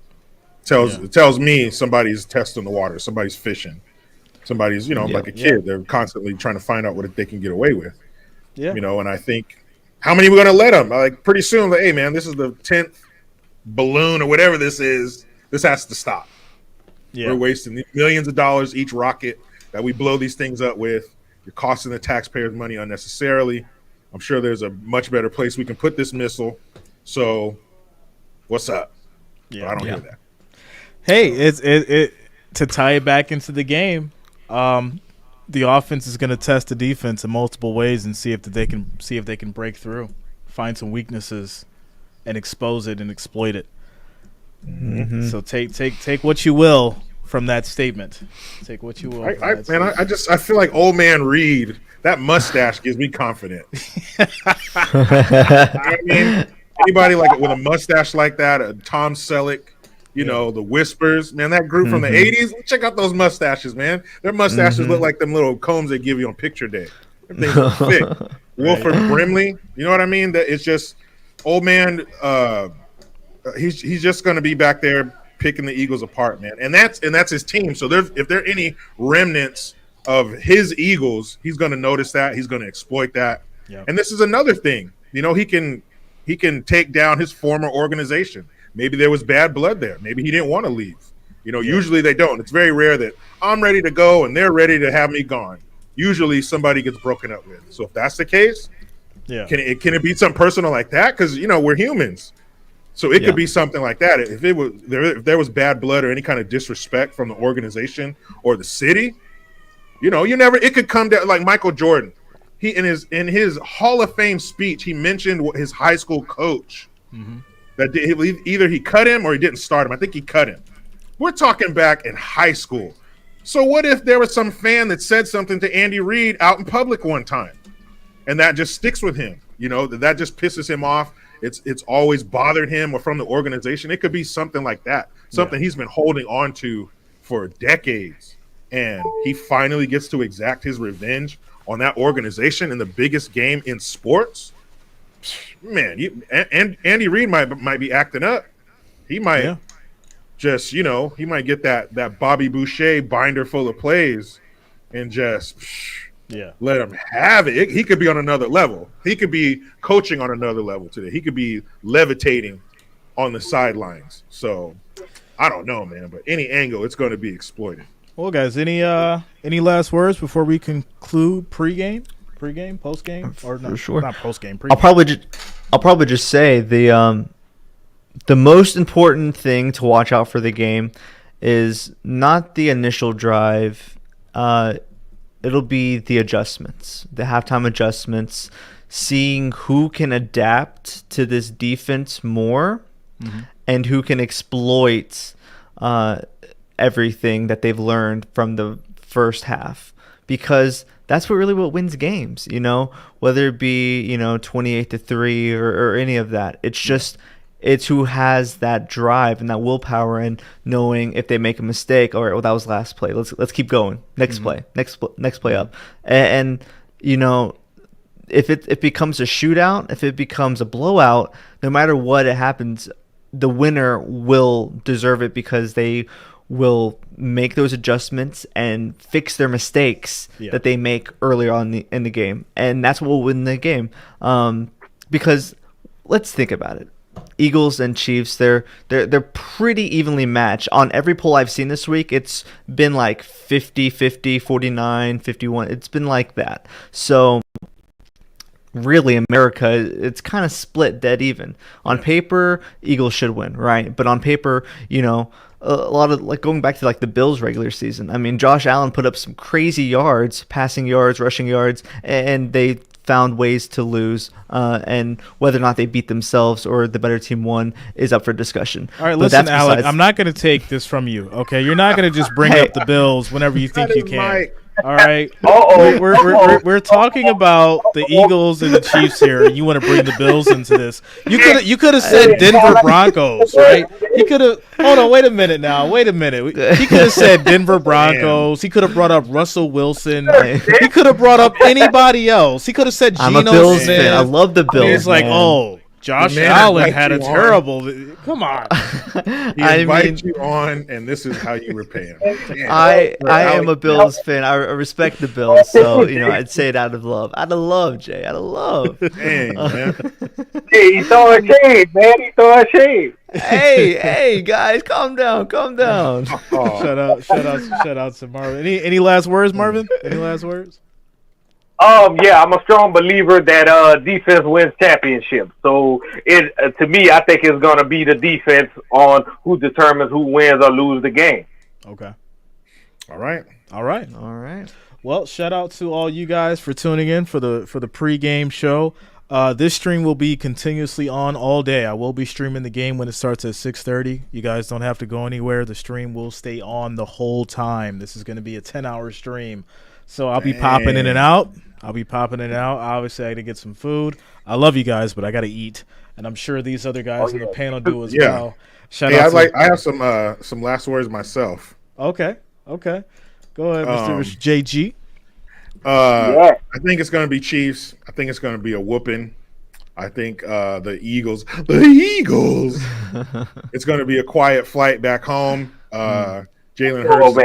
Speaker 3: it tells me somebody's testing the water, somebody's fishing, somebody's, like a kid. They're constantly trying to find out what they can get away with. Yeah. And I think, how many are we going to let them? Like, pretty soon, hey, man, this is the 10th balloon or whatever this is. This has to stop. Yeah. We're wasting millions of dollars each rocket that we blow these things up with. You're costing the taxpayers money unnecessarily. I'm sure there's a much better place we can put this missile. So, what's up? Yeah, I don't hear that.
Speaker 1: Hey, it to tie it back into the game. The offense is going to test the defense in multiple ways and see if they can break through, find some weaknesses, and expose it and exploit it. Mm-hmm. So take what you will from that statement. Take what you will.
Speaker 3: I feel like old man Reed. That mustache gives me confidence. I mean, anybody like with a mustache like that, Tom Selleck, the Whispers, man, that group from the '80s. Check out those mustaches, man. Their mustaches look like them little combs they give you on picture day. Them things are thick. Wilford Brimley, you know what I mean? That it's just old man. He's just going to be back there picking the Eagles apart, man, and that's his team. So if there are any remnants of his Eagles, he's going to notice that. He's going to exploit that. Yep. And this is another thing. He can take down his former organization. Maybe there was bad blood there. Maybe he didn't want to leave. Usually they don't. It's very rare that I'm ready to go and they're ready to have me gone. Usually somebody gets broken up with. So if that's the case,
Speaker 1: Yeah.
Speaker 3: Can it be something personal like that? Because we're humans, so it
Speaker 2: Yeah.
Speaker 3: could be something like that. If there was bad blood or any kind of disrespect from the organization or the city, it could come down like Michael Jordan. He in his Hall of Fame speech, he mentioned his high school coach that either he cut him or he didn't start him. I think he cut him. We're talking back in high school. So what if there was some fan that said something to Andy Reid out in public one time, and that just sticks with him? That just pisses him off. It's always bothered him or from the organization. It could be something like that, something he's been holding on to for decades, and he finally gets to exact his revenge on that organization in the biggest game in sports. Man, and Andy Reid might be acting up. He might just, he might get that Bobby Boucher binder full of plays and just let him have it. He could be on another level. He could be coaching on another level today. He could be levitating on the sidelines. So I don't know, man, but any angle, it's going to be exploited.
Speaker 1: Well, guys, any last words before we conclude pregame, postgame, or
Speaker 2: For sure.
Speaker 1: not postgame?
Speaker 2: I'll probably just say the most important thing to watch out for the game is not the initial drive. It'll be the adjustments, the halftime adjustments, seeing who can adapt to this defense more and who can exploit everything that they've learned from the first half, because that's what wins games, whether it be 28-3 or any of that. It's who has that drive and that willpower, and knowing if they make a mistake, all right, well, that was last play, let's keep going, next play, next play up. And if it becomes a shootout, if it becomes a blowout, no matter what it happens, the winner will deserve it, because they will make those adjustments and fix their mistakes that they make earlier on in the game, and that's what will win the game. Because let's think about it. Eagles and Chiefs, they're pretty evenly matched. On every poll I've seen this week, it's been like 50-50, 49-51. It's been like that. So really, America, it's kind of split dead even. On paper, Eagles should win, right? But on paper, a lot of, like, going back to like the Bills regular season, I mean, Josh Allen put up some crazy yards, passing yards, rushing yards, and they found ways to lose, and whether or not they beat themselves or the better team won is up for discussion.
Speaker 1: All right, listen, Alec, I'm not going to take this from you, okay? You're not going to just bring up the Bills whenever you think you can. All right, we're talking about the Eagles and the Chiefs here, and you want to bring the Bills into this. You could have said Denver Broncos, right? He could have. Hold on, wait a minute. He could have said Denver Broncos. He could have brought up Russell Wilson. He could have brought up anybody else. He could have said Geno
Speaker 2: I'm a Bills
Speaker 1: Smith.
Speaker 2: fan. I love the Bills.
Speaker 1: He's like,
Speaker 2: man.
Speaker 1: Josh Allen had a terrible. Come on.
Speaker 3: He invited you on, and this is how you repay him.
Speaker 2: I am a Bills fan. I respect the Bills, so I'd say it out of love. Out of love, Jay. Out of love.
Speaker 3: Dang, man.
Speaker 4: Hey, he throwing shade, man. He throwing shade.
Speaker 2: Hey, guys, calm down.
Speaker 3: Oh.
Speaker 1: Shout out to Marvin. Any last words, Marvin? Any last words?
Speaker 4: Yeah, I'm a strong believer that defense wins championships. So to me, I think it's going to be the defense on who determines who wins or loses the game.
Speaker 1: Okay.
Speaker 3: All right.
Speaker 1: Well, shout out to all you guys for tuning in for the pregame show. This stream will be continuously on all day. I will be streaming the game when it starts at 6:30. You guys don't have to go anywhere. The stream will stay on the whole time. This is going to be a 10-hour stream. So I'll be popping in and out. Obviously, I got to get some food. I love you guys, but I got to eat. And I'm sure these other guys in the panel do as well.
Speaker 3: I have some last words myself.
Speaker 1: Okay. Go ahead, Mr. JG.
Speaker 3: I think it's going to be Chiefs. I think it's going to be a whooping. I think the Eagles. It's going to be a quiet flight back home. Jalen Hurts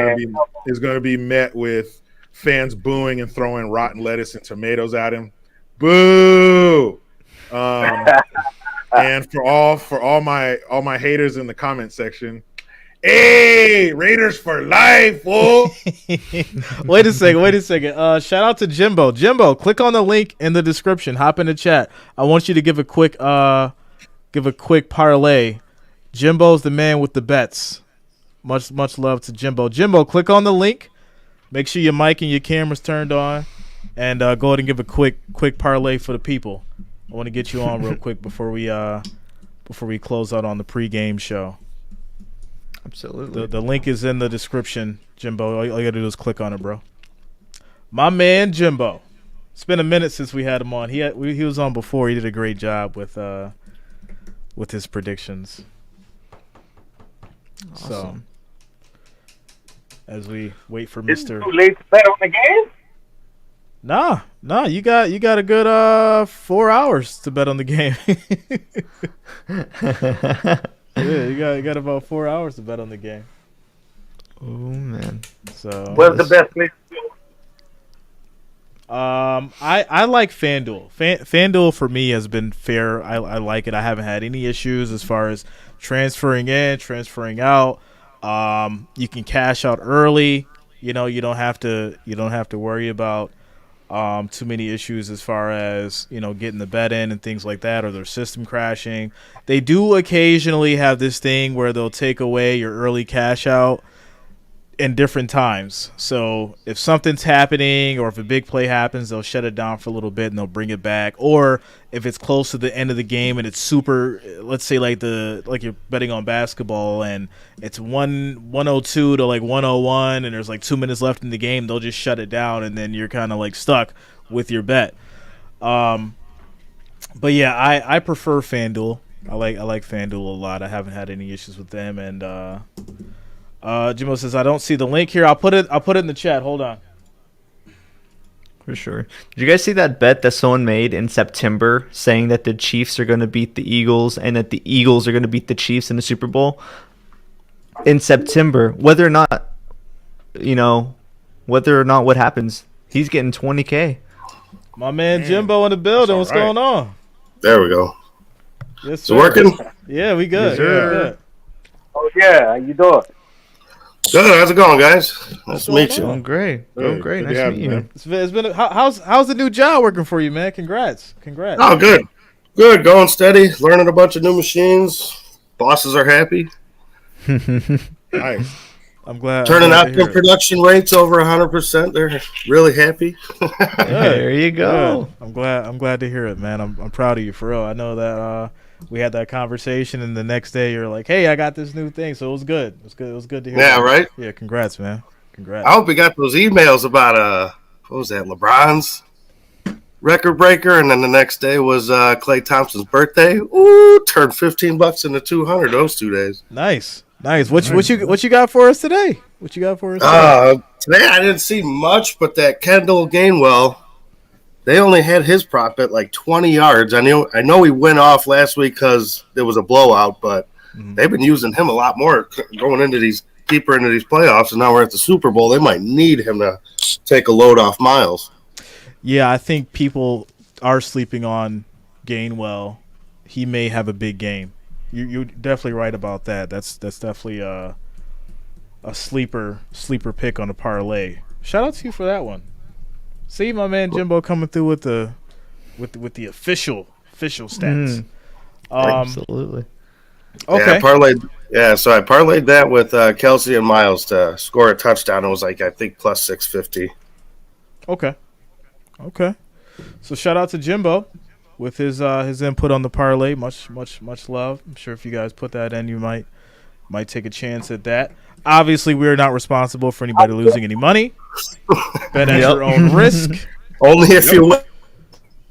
Speaker 3: is going to be met with fans booing and throwing rotten lettuce and tomatoes at him. Boo! And for all my haters in the comment section, Hey, Raiders for life, fool.
Speaker 1: Wait a second. Shout out to Jimbo. Jimbo, click on the link in the description. Hop in the chat. I want you to give a quick parlay. Jimbo's the man with the bets. Much love to Jimbo. Jimbo, click on the link. Make sure your mic and your camera's turned on, and go ahead and give a quick parlay for the people. I want to get you on real quick before we close out on the pregame show.
Speaker 2: Absolutely.
Speaker 1: The link is in the description, Jimbo. All you gotta do is click on it, bro. My man Jimbo. It's been a minute since we had him on. He was on before. He did a great job with his predictions.
Speaker 2: Awesome.
Speaker 1: So as we wait for
Speaker 4: Is it
Speaker 1: Mr.
Speaker 4: too late to bet on the game?
Speaker 1: Nah, you got a good 4 hours to bet on the game. Yeah, you got about 4 hours to bet on the game.
Speaker 2: Oh man.
Speaker 1: So
Speaker 4: What's the best place to go?
Speaker 1: I like FanDuel. FanDuel for me has been fair. I like it. I haven't had any issues as far as transferring in, transferring out. You can cash out early. You don't have to worry about too many issues as far as getting the bet in and things like that, or their system crashing. They do occasionally have this thing where they'll take away your early cash out in different times. So if something's happening or if a big play happens, they'll shut it down for a little bit and they'll bring it back. Or if it's close to the end of the game and it's super, let's say like you're betting on basketball and it's 102 to like 101 and there's like 2 minutes left in the game, they'll just shut it down and then you're kind of like stuck with your bet. But yeah, I prefer FanDuel. I like FanDuel a lot. I haven't had any issues with them. And Jimbo says I don't see the link here. I'll put it in the chat. Hold on.
Speaker 2: For sure. Did you guys see that bet that someone made in September saying that the Chiefs are going to beat the Eagles and that the Eagles are going to beat the Chiefs in the Super Bowl? In September, whether or not what happens, he's getting $20K.
Speaker 1: My man Jimbo in the building. What's
Speaker 3: right.
Speaker 1: going on?
Speaker 6: There we go.
Speaker 1: Yes,
Speaker 6: It's
Speaker 1: sir.
Speaker 6: working?
Speaker 1: Yeah, we good.
Speaker 3: Yes, sir.
Speaker 1: Yeah, we good.
Speaker 4: Oh yeah, how you doing?
Speaker 6: Good. How's it going, guys? Nice to meet you.
Speaker 2: Doing great. Doing great.
Speaker 3: Good
Speaker 2: Nice
Speaker 3: to
Speaker 2: to meet
Speaker 3: have
Speaker 2: you.
Speaker 3: you, man.
Speaker 1: It's been how's the new job working for you, man? Congrats.
Speaker 6: Oh, good. Good. Going steady. Learning a bunch of new machines. Bosses are happy.
Speaker 3: Nice.
Speaker 1: I'm glad.
Speaker 6: Turning
Speaker 1: I'm glad
Speaker 6: out
Speaker 1: to
Speaker 6: their
Speaker 1: hear it.
Speaker 6: production rates over 100%. They're really happy.
Speaker 2: There you go.
Speaker 1: Good. I'm glad to hear it, man. I'm proud of you for real. I know that we had that conversation, and the next day you're like, "Hey, I got this new thing," so it was good. It was good to hear.
Speaker 6: Yeah,
Speaker 1: that.
Speaker 6: right?
Speaker 1: Yeah, congrats, man. Congrats.
Speaker 6: I hope you got those emails about, what was that, LeBron's record breaker, and then the next day was Klay Thompson's birthday. Ooh, turned $15 into 200 those 2 days.
Speaker 1: Nice. What you got for us today? What you got for us today?
Speaker 6: Today I didn't see much, but that Kendall Gainwell, they only had his prop at like 20 yards. I know he went off last week because there was a blowout, but they've been using him a lot more going into these deeper into these playoffs, and now we're at the Super Bowl. They might need him to take a load off Miles.
Speaker 1: Yeah, I think people are sleeping on Gainwell. He may have a big game. You're definitely right about that. That's definitely a sleeper pick on a parlay. Shout out to you for that one. See, my man Jimbo coming through with the official stats.
Speaker 2: Absolutely.
Speaker 1: Okay.
Speaker 6: So I parlayed that with Kelsey and Miles to score a touchdown. It was like, I think, plus 650.
Speaker 1: Okay. So shout out to Jimbo with his input on the parlay. Much love. I'm sure if you guys put that in, you might take a chance at that. Obviously, we are not responsible for anybody losing any money. Bet at your own risk.
Speaker 6: Only if you win.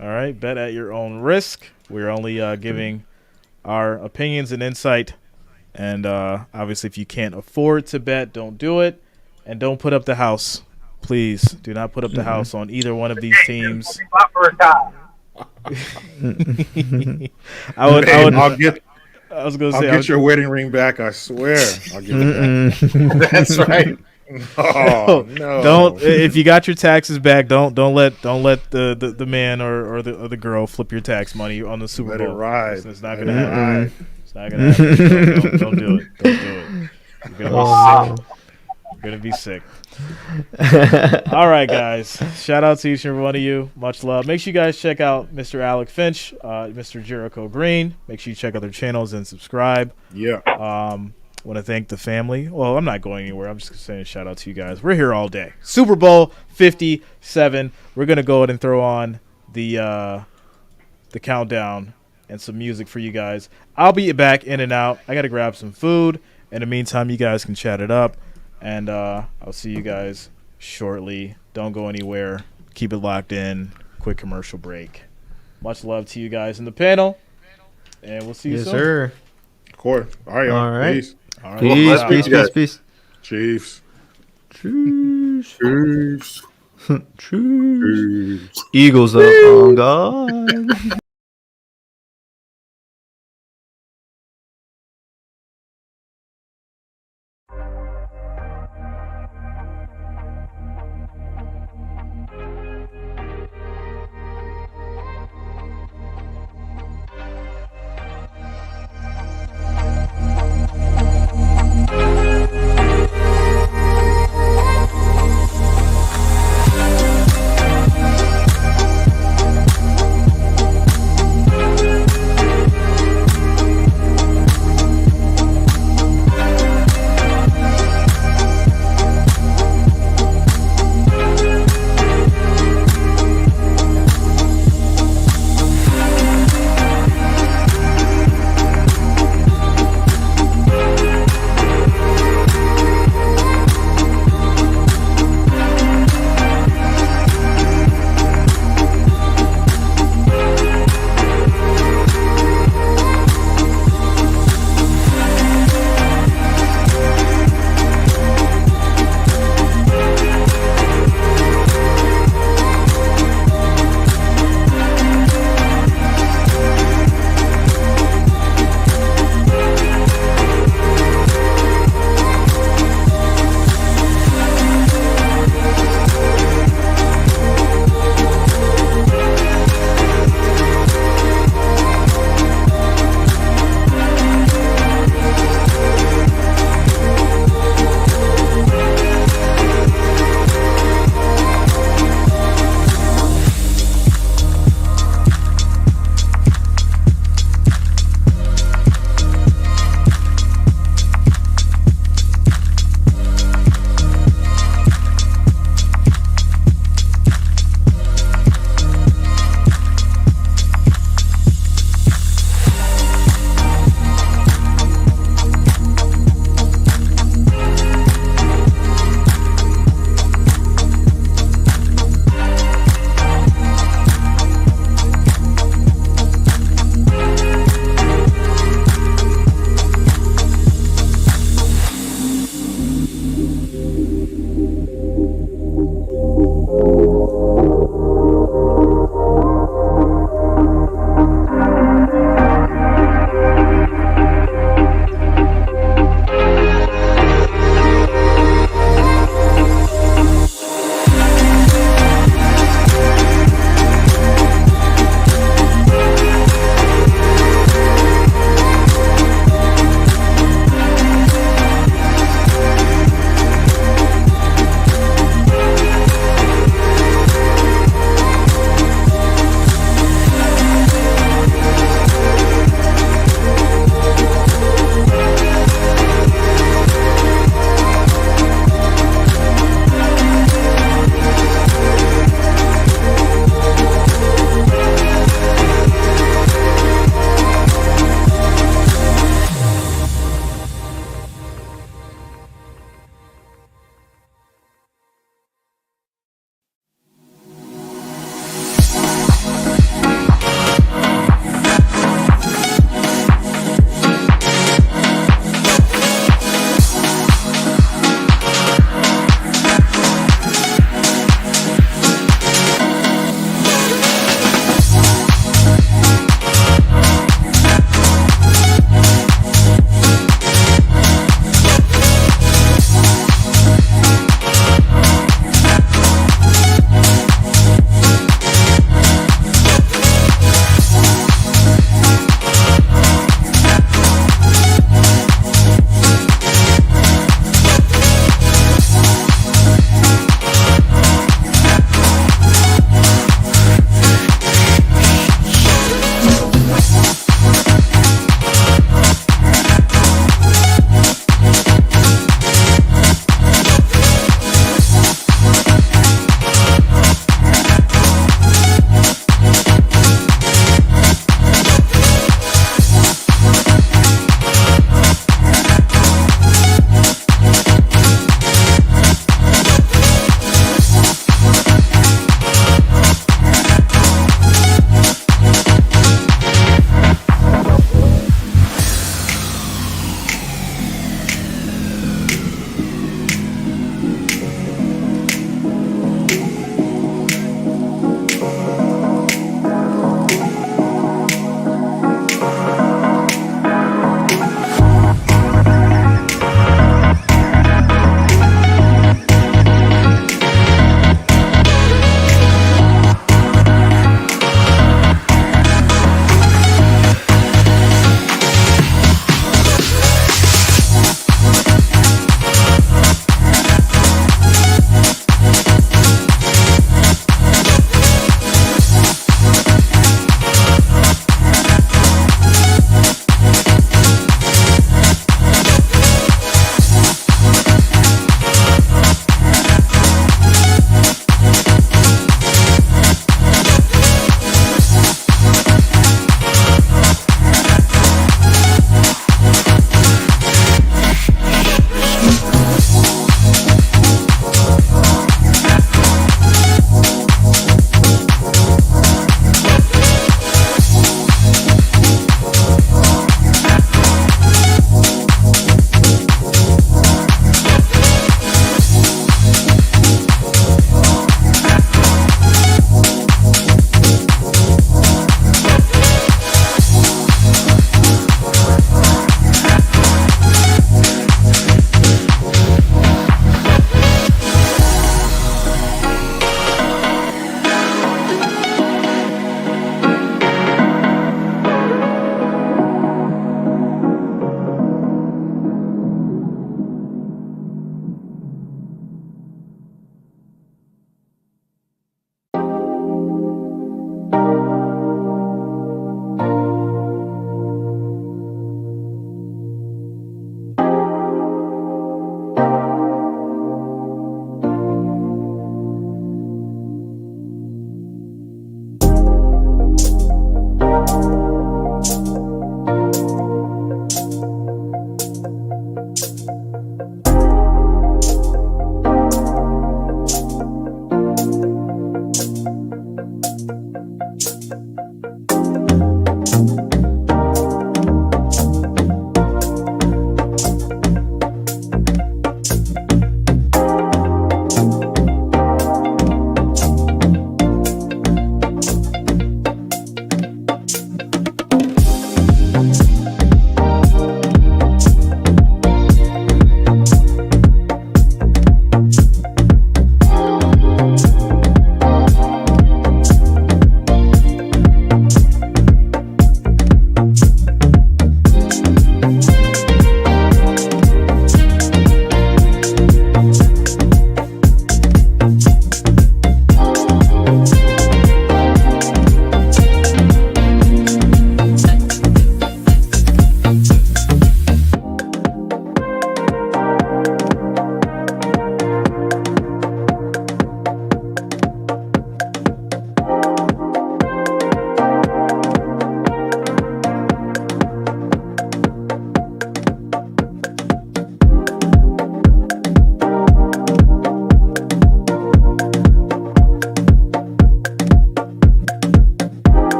Speaker 1: All right, bet at your own risk. We're only giving our opinions and insight. And obviously, if you can't afford to bet, don't do it. And don't put up the house. Please do not put up the house on either one of these teams.
Speaker 4: My first time.
Speaker 1: I was going to
Speaker 3: I'll
Speaker 1: say,
Speaker 3: get your wedding ring back. I swear. I'll give it back.
Speaker 6: That's right.
Speaker 3: Oh no!
Speaker 1: don't if you got your taxes back, don't let the man or the girl flip your tax money on the Super
Speaker 3: Let
Speaker 1: Bowl.
Speaker 3: it ride.
Speaker 1: It's not
Speaker 3: Let
Speaker 1: gonna
Speaker 3: it
Speaker 1: happen.
Speaker 3: ride.
Speaker 1: It's not gonna happen. Don't do it. Don't do it. You're
Speaker 2: Wow.
Speaker 1: gonna be sick. All right, guys. Shout out to each and every one of you. Much love. Make sure you guys check out Mr. Alec Finch, Mr. Jericho Green. Make sure you check out their channels and subscribe.
Speaker 3: Yeah.
Speaker 1: Want to thank the family. Well, I'm not going anywhere. I'm just saying shout out to you guys. We're here all day. Super Bowl 57. We're gonna go ahead and throw on the countdown and some music for you guys. I'll be back in and out. I gotta grab some food. In the meantime, you guys can chat it up, and I'll see you guys shortly. Don't go anywhere. Keep it locked in. Quick commercial break. Much love to you guys in the panel, and we'll see you
Speaker 2: Yes,
Speaker 1: soon.
Speaker 2: sir.
Speaker 3: Of course. All right, y'all.
Speaker 2: All right.
Speaker 3: Peace.
Speaker 1: All right.
Speaker 2: Peace,
Speaker 6: let's
Speaker 2: peace,
Speaker 6: meet you
Speaker 2: peace,
Speaker 6: guys.
Speaker 2: peace.
Speaker 3: Chiefs.
Speaker 6: Peace.
Speaker 2: Cheers.
Speaker 6: Peace.
Speaker 2: Eagles up on God.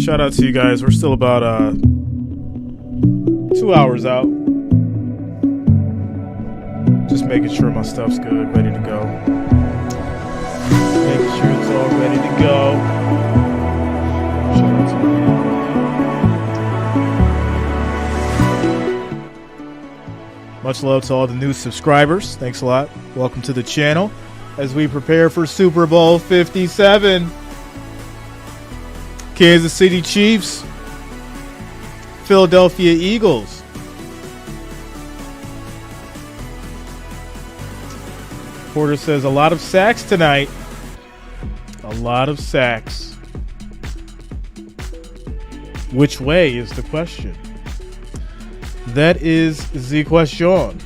Speaker 1: Shout out to you guys. We're still about 2 hours out. Just making sure my stuff's good, ready to go. Making sure it's all ready to go. Shout out to you. Much love to all the new subscribers. Thanks a lot. Welcome to the channel as we prepare for Super Bowl 57. Kansas City Chiefs, Philadelphia Eagles. Porter says a lot of sacks tonight. A lot of sacks. Which way is the question? That is the question.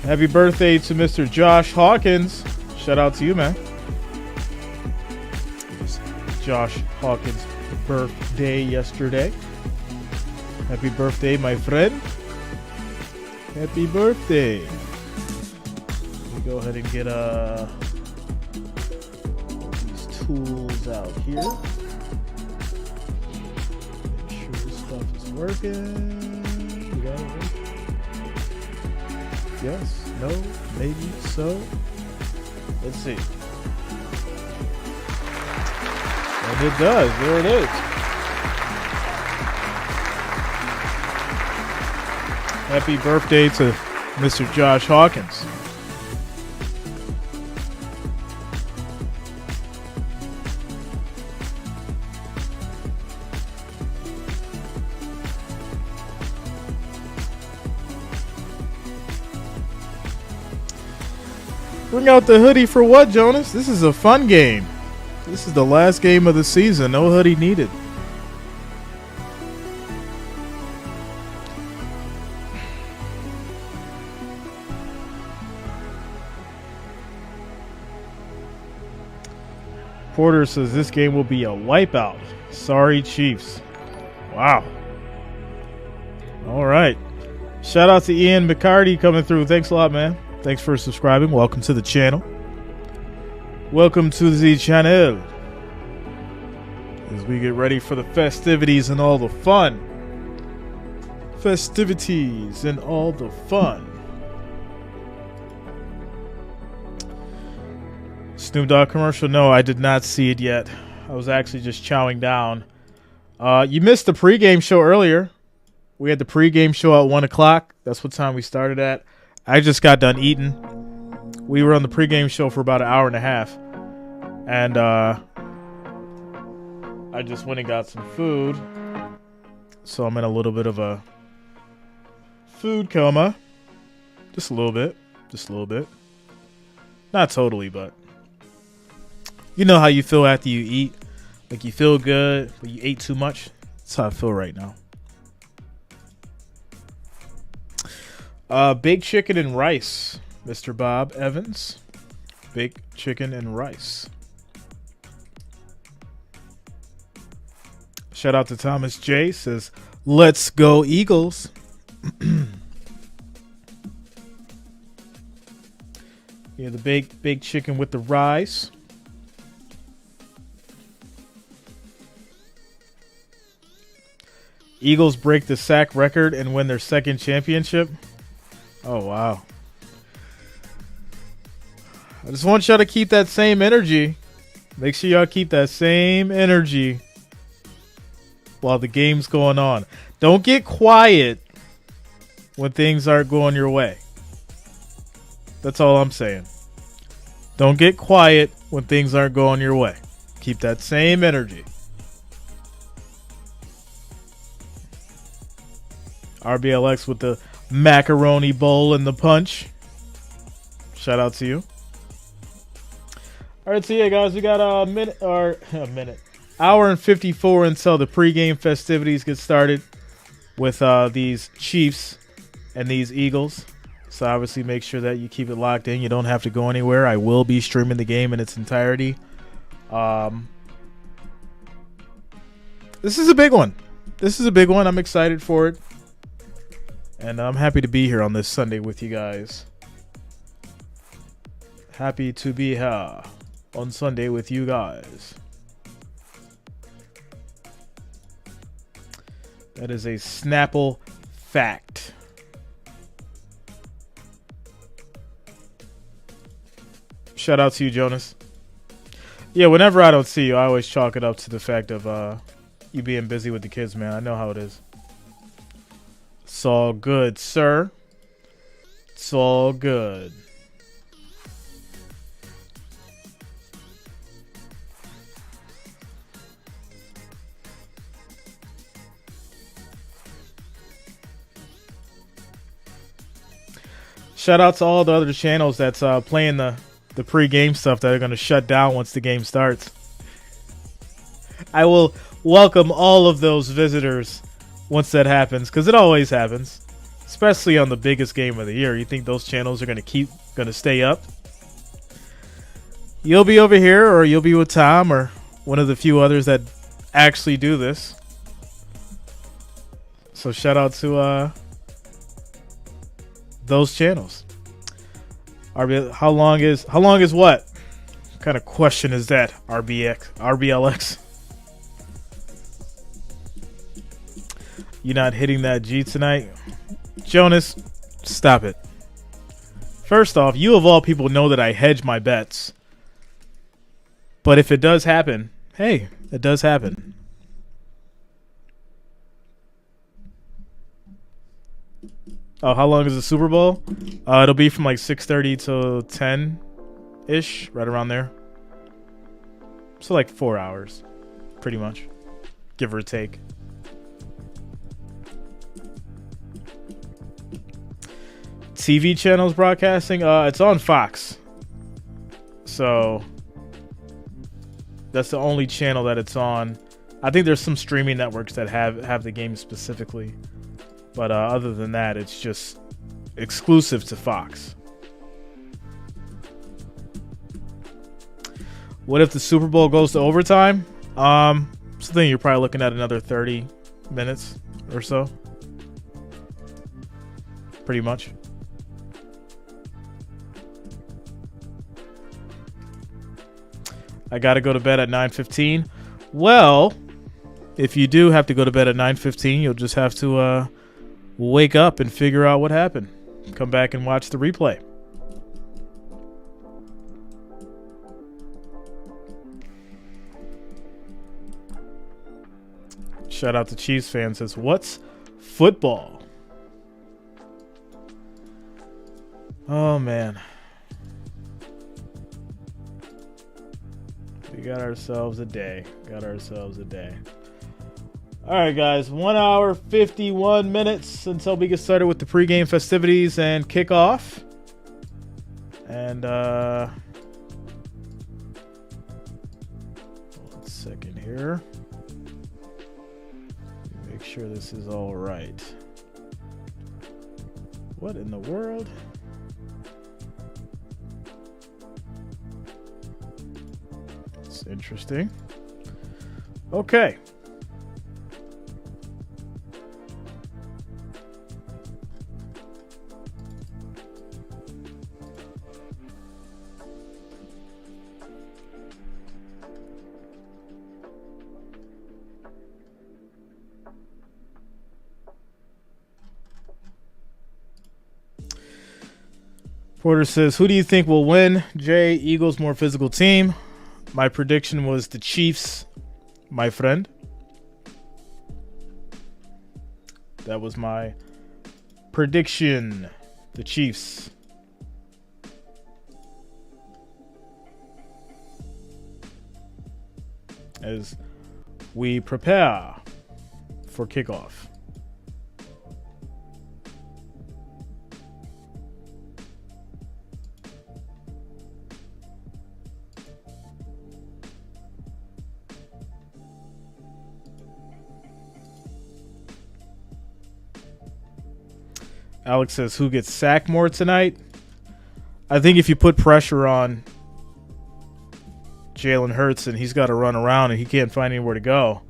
Speaker 1: Happy birthday to Mr. Josh Hawkins. Shout out to you, man. It was Josh Hawkins' birthday yesterday. Happy birthday, my friend. Happy birthday. Let me go ahead and get these tools out here. Make sure this stuff is working. We got it working. Yes, no, maybe, so. Let's see. And it does. There it is. Happy birthday to Mr. Josh Hawkins. Bring out the hoodie for what, Jonas? This is a fun game. This is the last game of the season. No hoodie needed. Porter says this game will be a wipeout. Sorry, Chiefs. Wow. All right. Shout out to Ian McCarty coming through. Thanks a lot, man. Thanks for subscribing. Welcome to the channel. Welcome to the channel. As we get ready for the festivities and all the fun. Festivities and all the fun. Snoop Dogg commercial? No, I did not see it yet. I was actually just chowing down. You missed the pregame show earlier. We had the pregame show at 1 o'clock. That's what time we started at. I just got done eating. We were on the pregame show for about an hour and a half. And I just went and got some food. So I'm in a little bit of a food coma. Just a little bit. Just a little bit. Not totally, but you know how you feel after you eat. Like you feel good, but you ate too much. That's how I feel right now. Baked chicken and rice, Mr. Bob Evans. Baked chicken and rice. Shout out to Thomas J. Says, let's go Eagles. Yeah, the baked chicken with the rice. Eagles break the sack record and win their second championship. Oh, wow. I just want y'all to keep that same energy. Make sure y'all keep that same energy while the game's going on. Don't get quiet when things aren't going your way. That's all I'm saying. Don't get quiet when things aren't going your way. Keep that same energy. RBLX with the macaroni bowl and the punch. Shout out to you. All right, so yeah, guys, we got a minute, hour and 54 until the pregame festivities get started with these Chiefs and these Eagles. So obviously make sure that you keep it locked in. You don't have to go anywhere. I will be streaming the game in its entirety. This is a big one. This is a big one. I'm excited for it. And I'm happy to be here on this Sunday with you guys. Happy to be here on Sunday with you guys. That is a Snapple fact. Shout out to you, Jonas. Yeah, whenever I don't see you, I always chalk it up to the fact of you being busy with the kids, man. I know how it is. It's all good, sir. It's all good. Shout out to all the other channels that's playing the pre-game stuff that are going to shut down once the game starts. I will welcome all of those visitors once that happens, because it always happens, especially on the biggest game of the year. You think those channels are going to stay up? You'll be over here, or you'll be with Tom, or one of the few others that actually do this. So shout out to those channels. How long is what? What kind of question is that? RBLX. You not hitting that G tonight? Jonas, stop it. First off, you of all people know that I hedge my bets. But if it does happen, hey, it does happen. Oh, how long is the Super Bowl? It'll be from like 6:30 to 10-ish, right around there. So like 4 hours, pretty much, give or take. TV channels broadcasting, it's on Fox. So that's the only channel that it's on. I think there's some streaming networks that have the game specifically. But other than that, it's just exclusive to Fox. What if the Super Bowl goes to overtime? Something you're probably looking at another 30 minutes or so. Pretty much. I got to go to bed at 9:15. Well, if you do have to go to bed at 9:15, you'll just have to wake up and figure out what happened. Come back and watch the replay. Shout out to Chiefs fans. Says, what's football? Oh, man. We got ourselves a day. All right, guys. 1 hour, 51 minutes until we get started with the pregame festivities and kickoff. And, 1 second here. Make sure this is all right. What in the world? It's interesting. Okay. Porter says, who do you think will win? Jay, Eagles, more physical team. My prediction was the Chiefs, my friend. That was my prediction. The Chiefs. As we prepare for kickoff. Alex says, who gets sacked more tonight? I think if you put pressure on Jalen Hurts and he's got to run around and he can't find anywhere to go,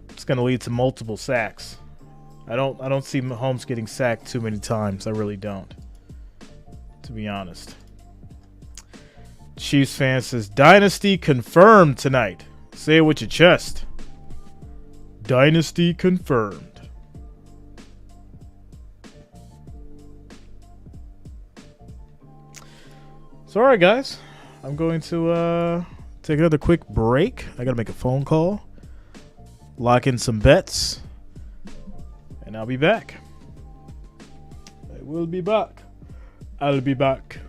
Speaker 1: it's going to lead to multiple sacks. I don't see Mahomes getting sacked too many times. I really don't. to be honest. Chiefs fan says, Dynasty confirmed tonight. Say it with your chest. Dynasty confirmed. So, all right, guys. I'm going to take another quick break. I got to make a phone call. Lock in some bets. And I'll be back. I will be back. I'll be back.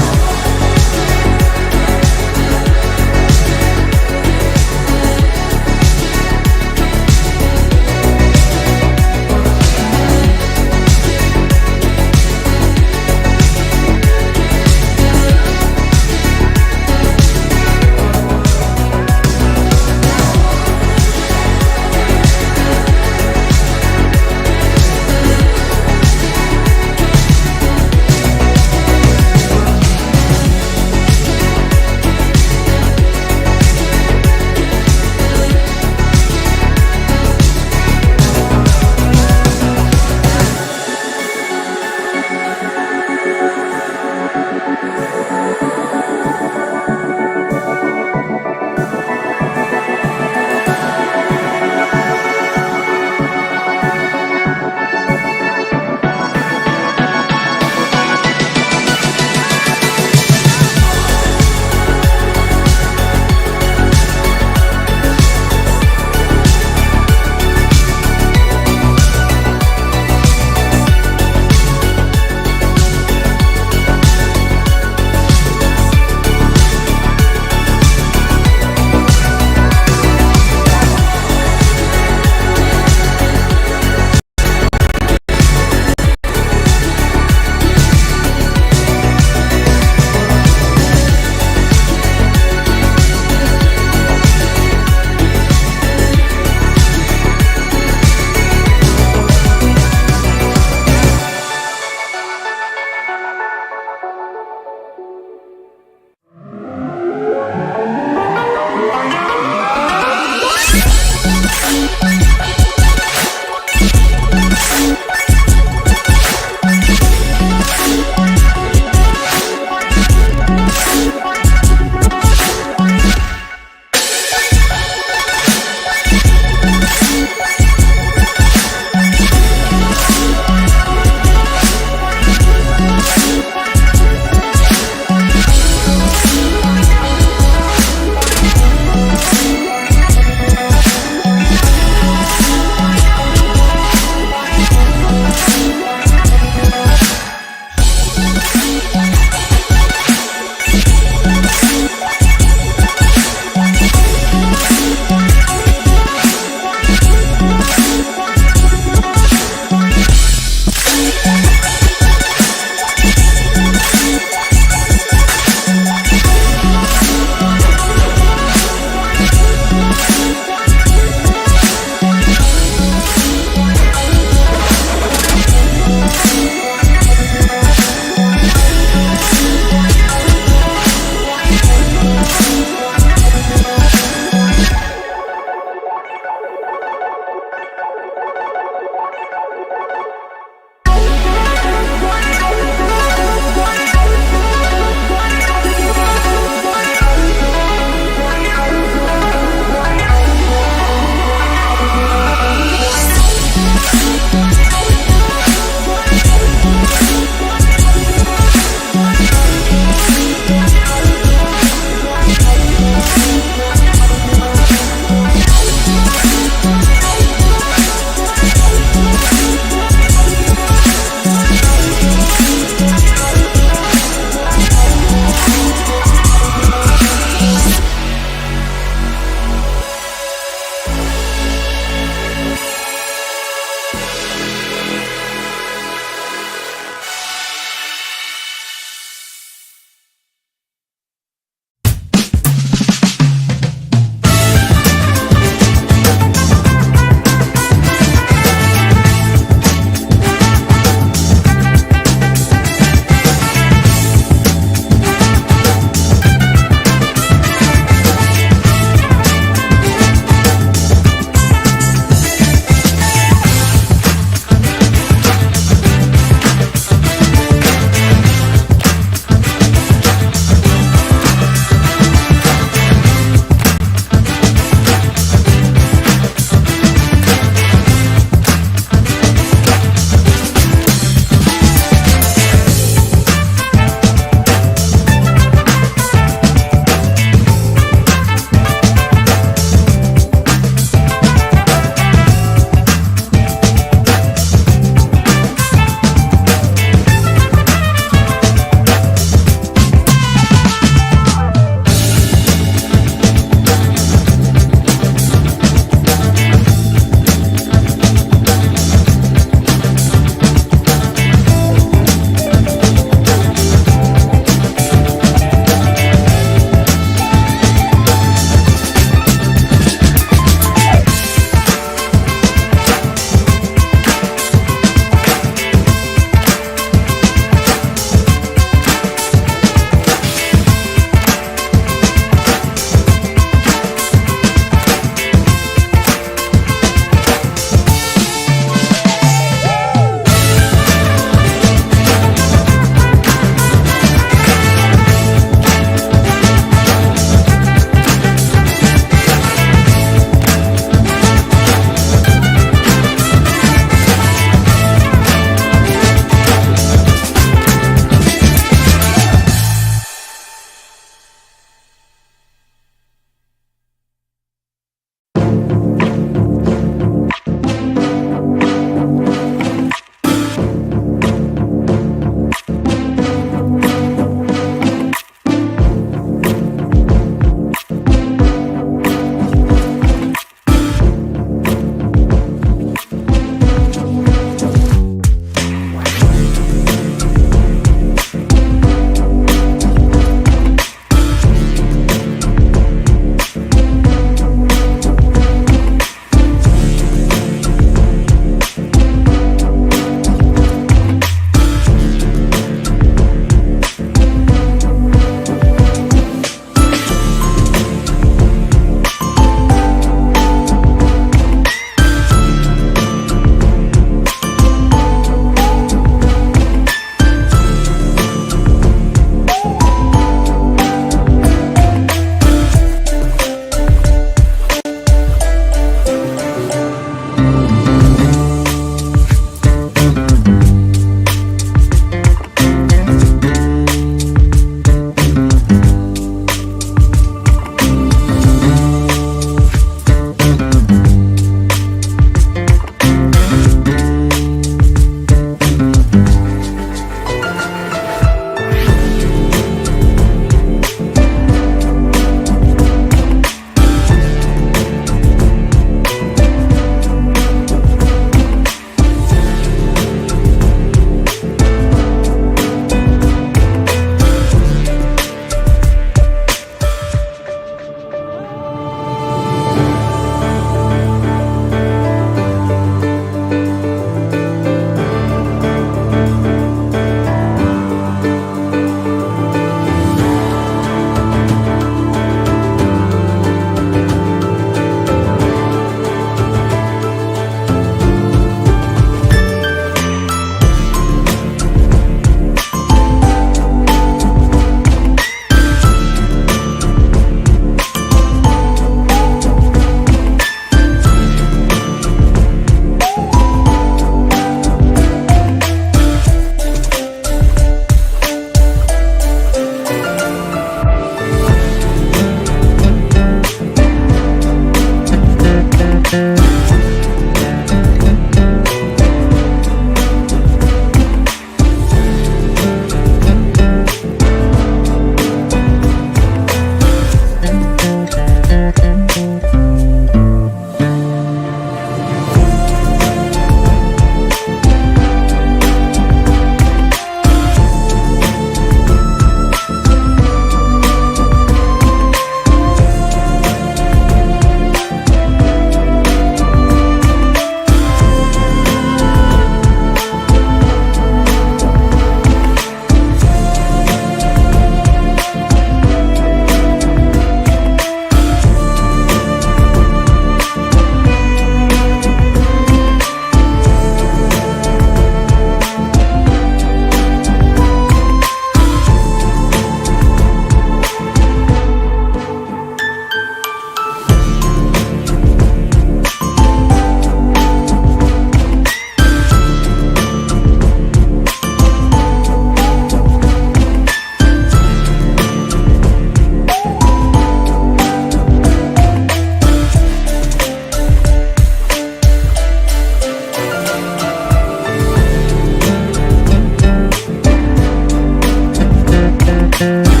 Speaker 3: Bye.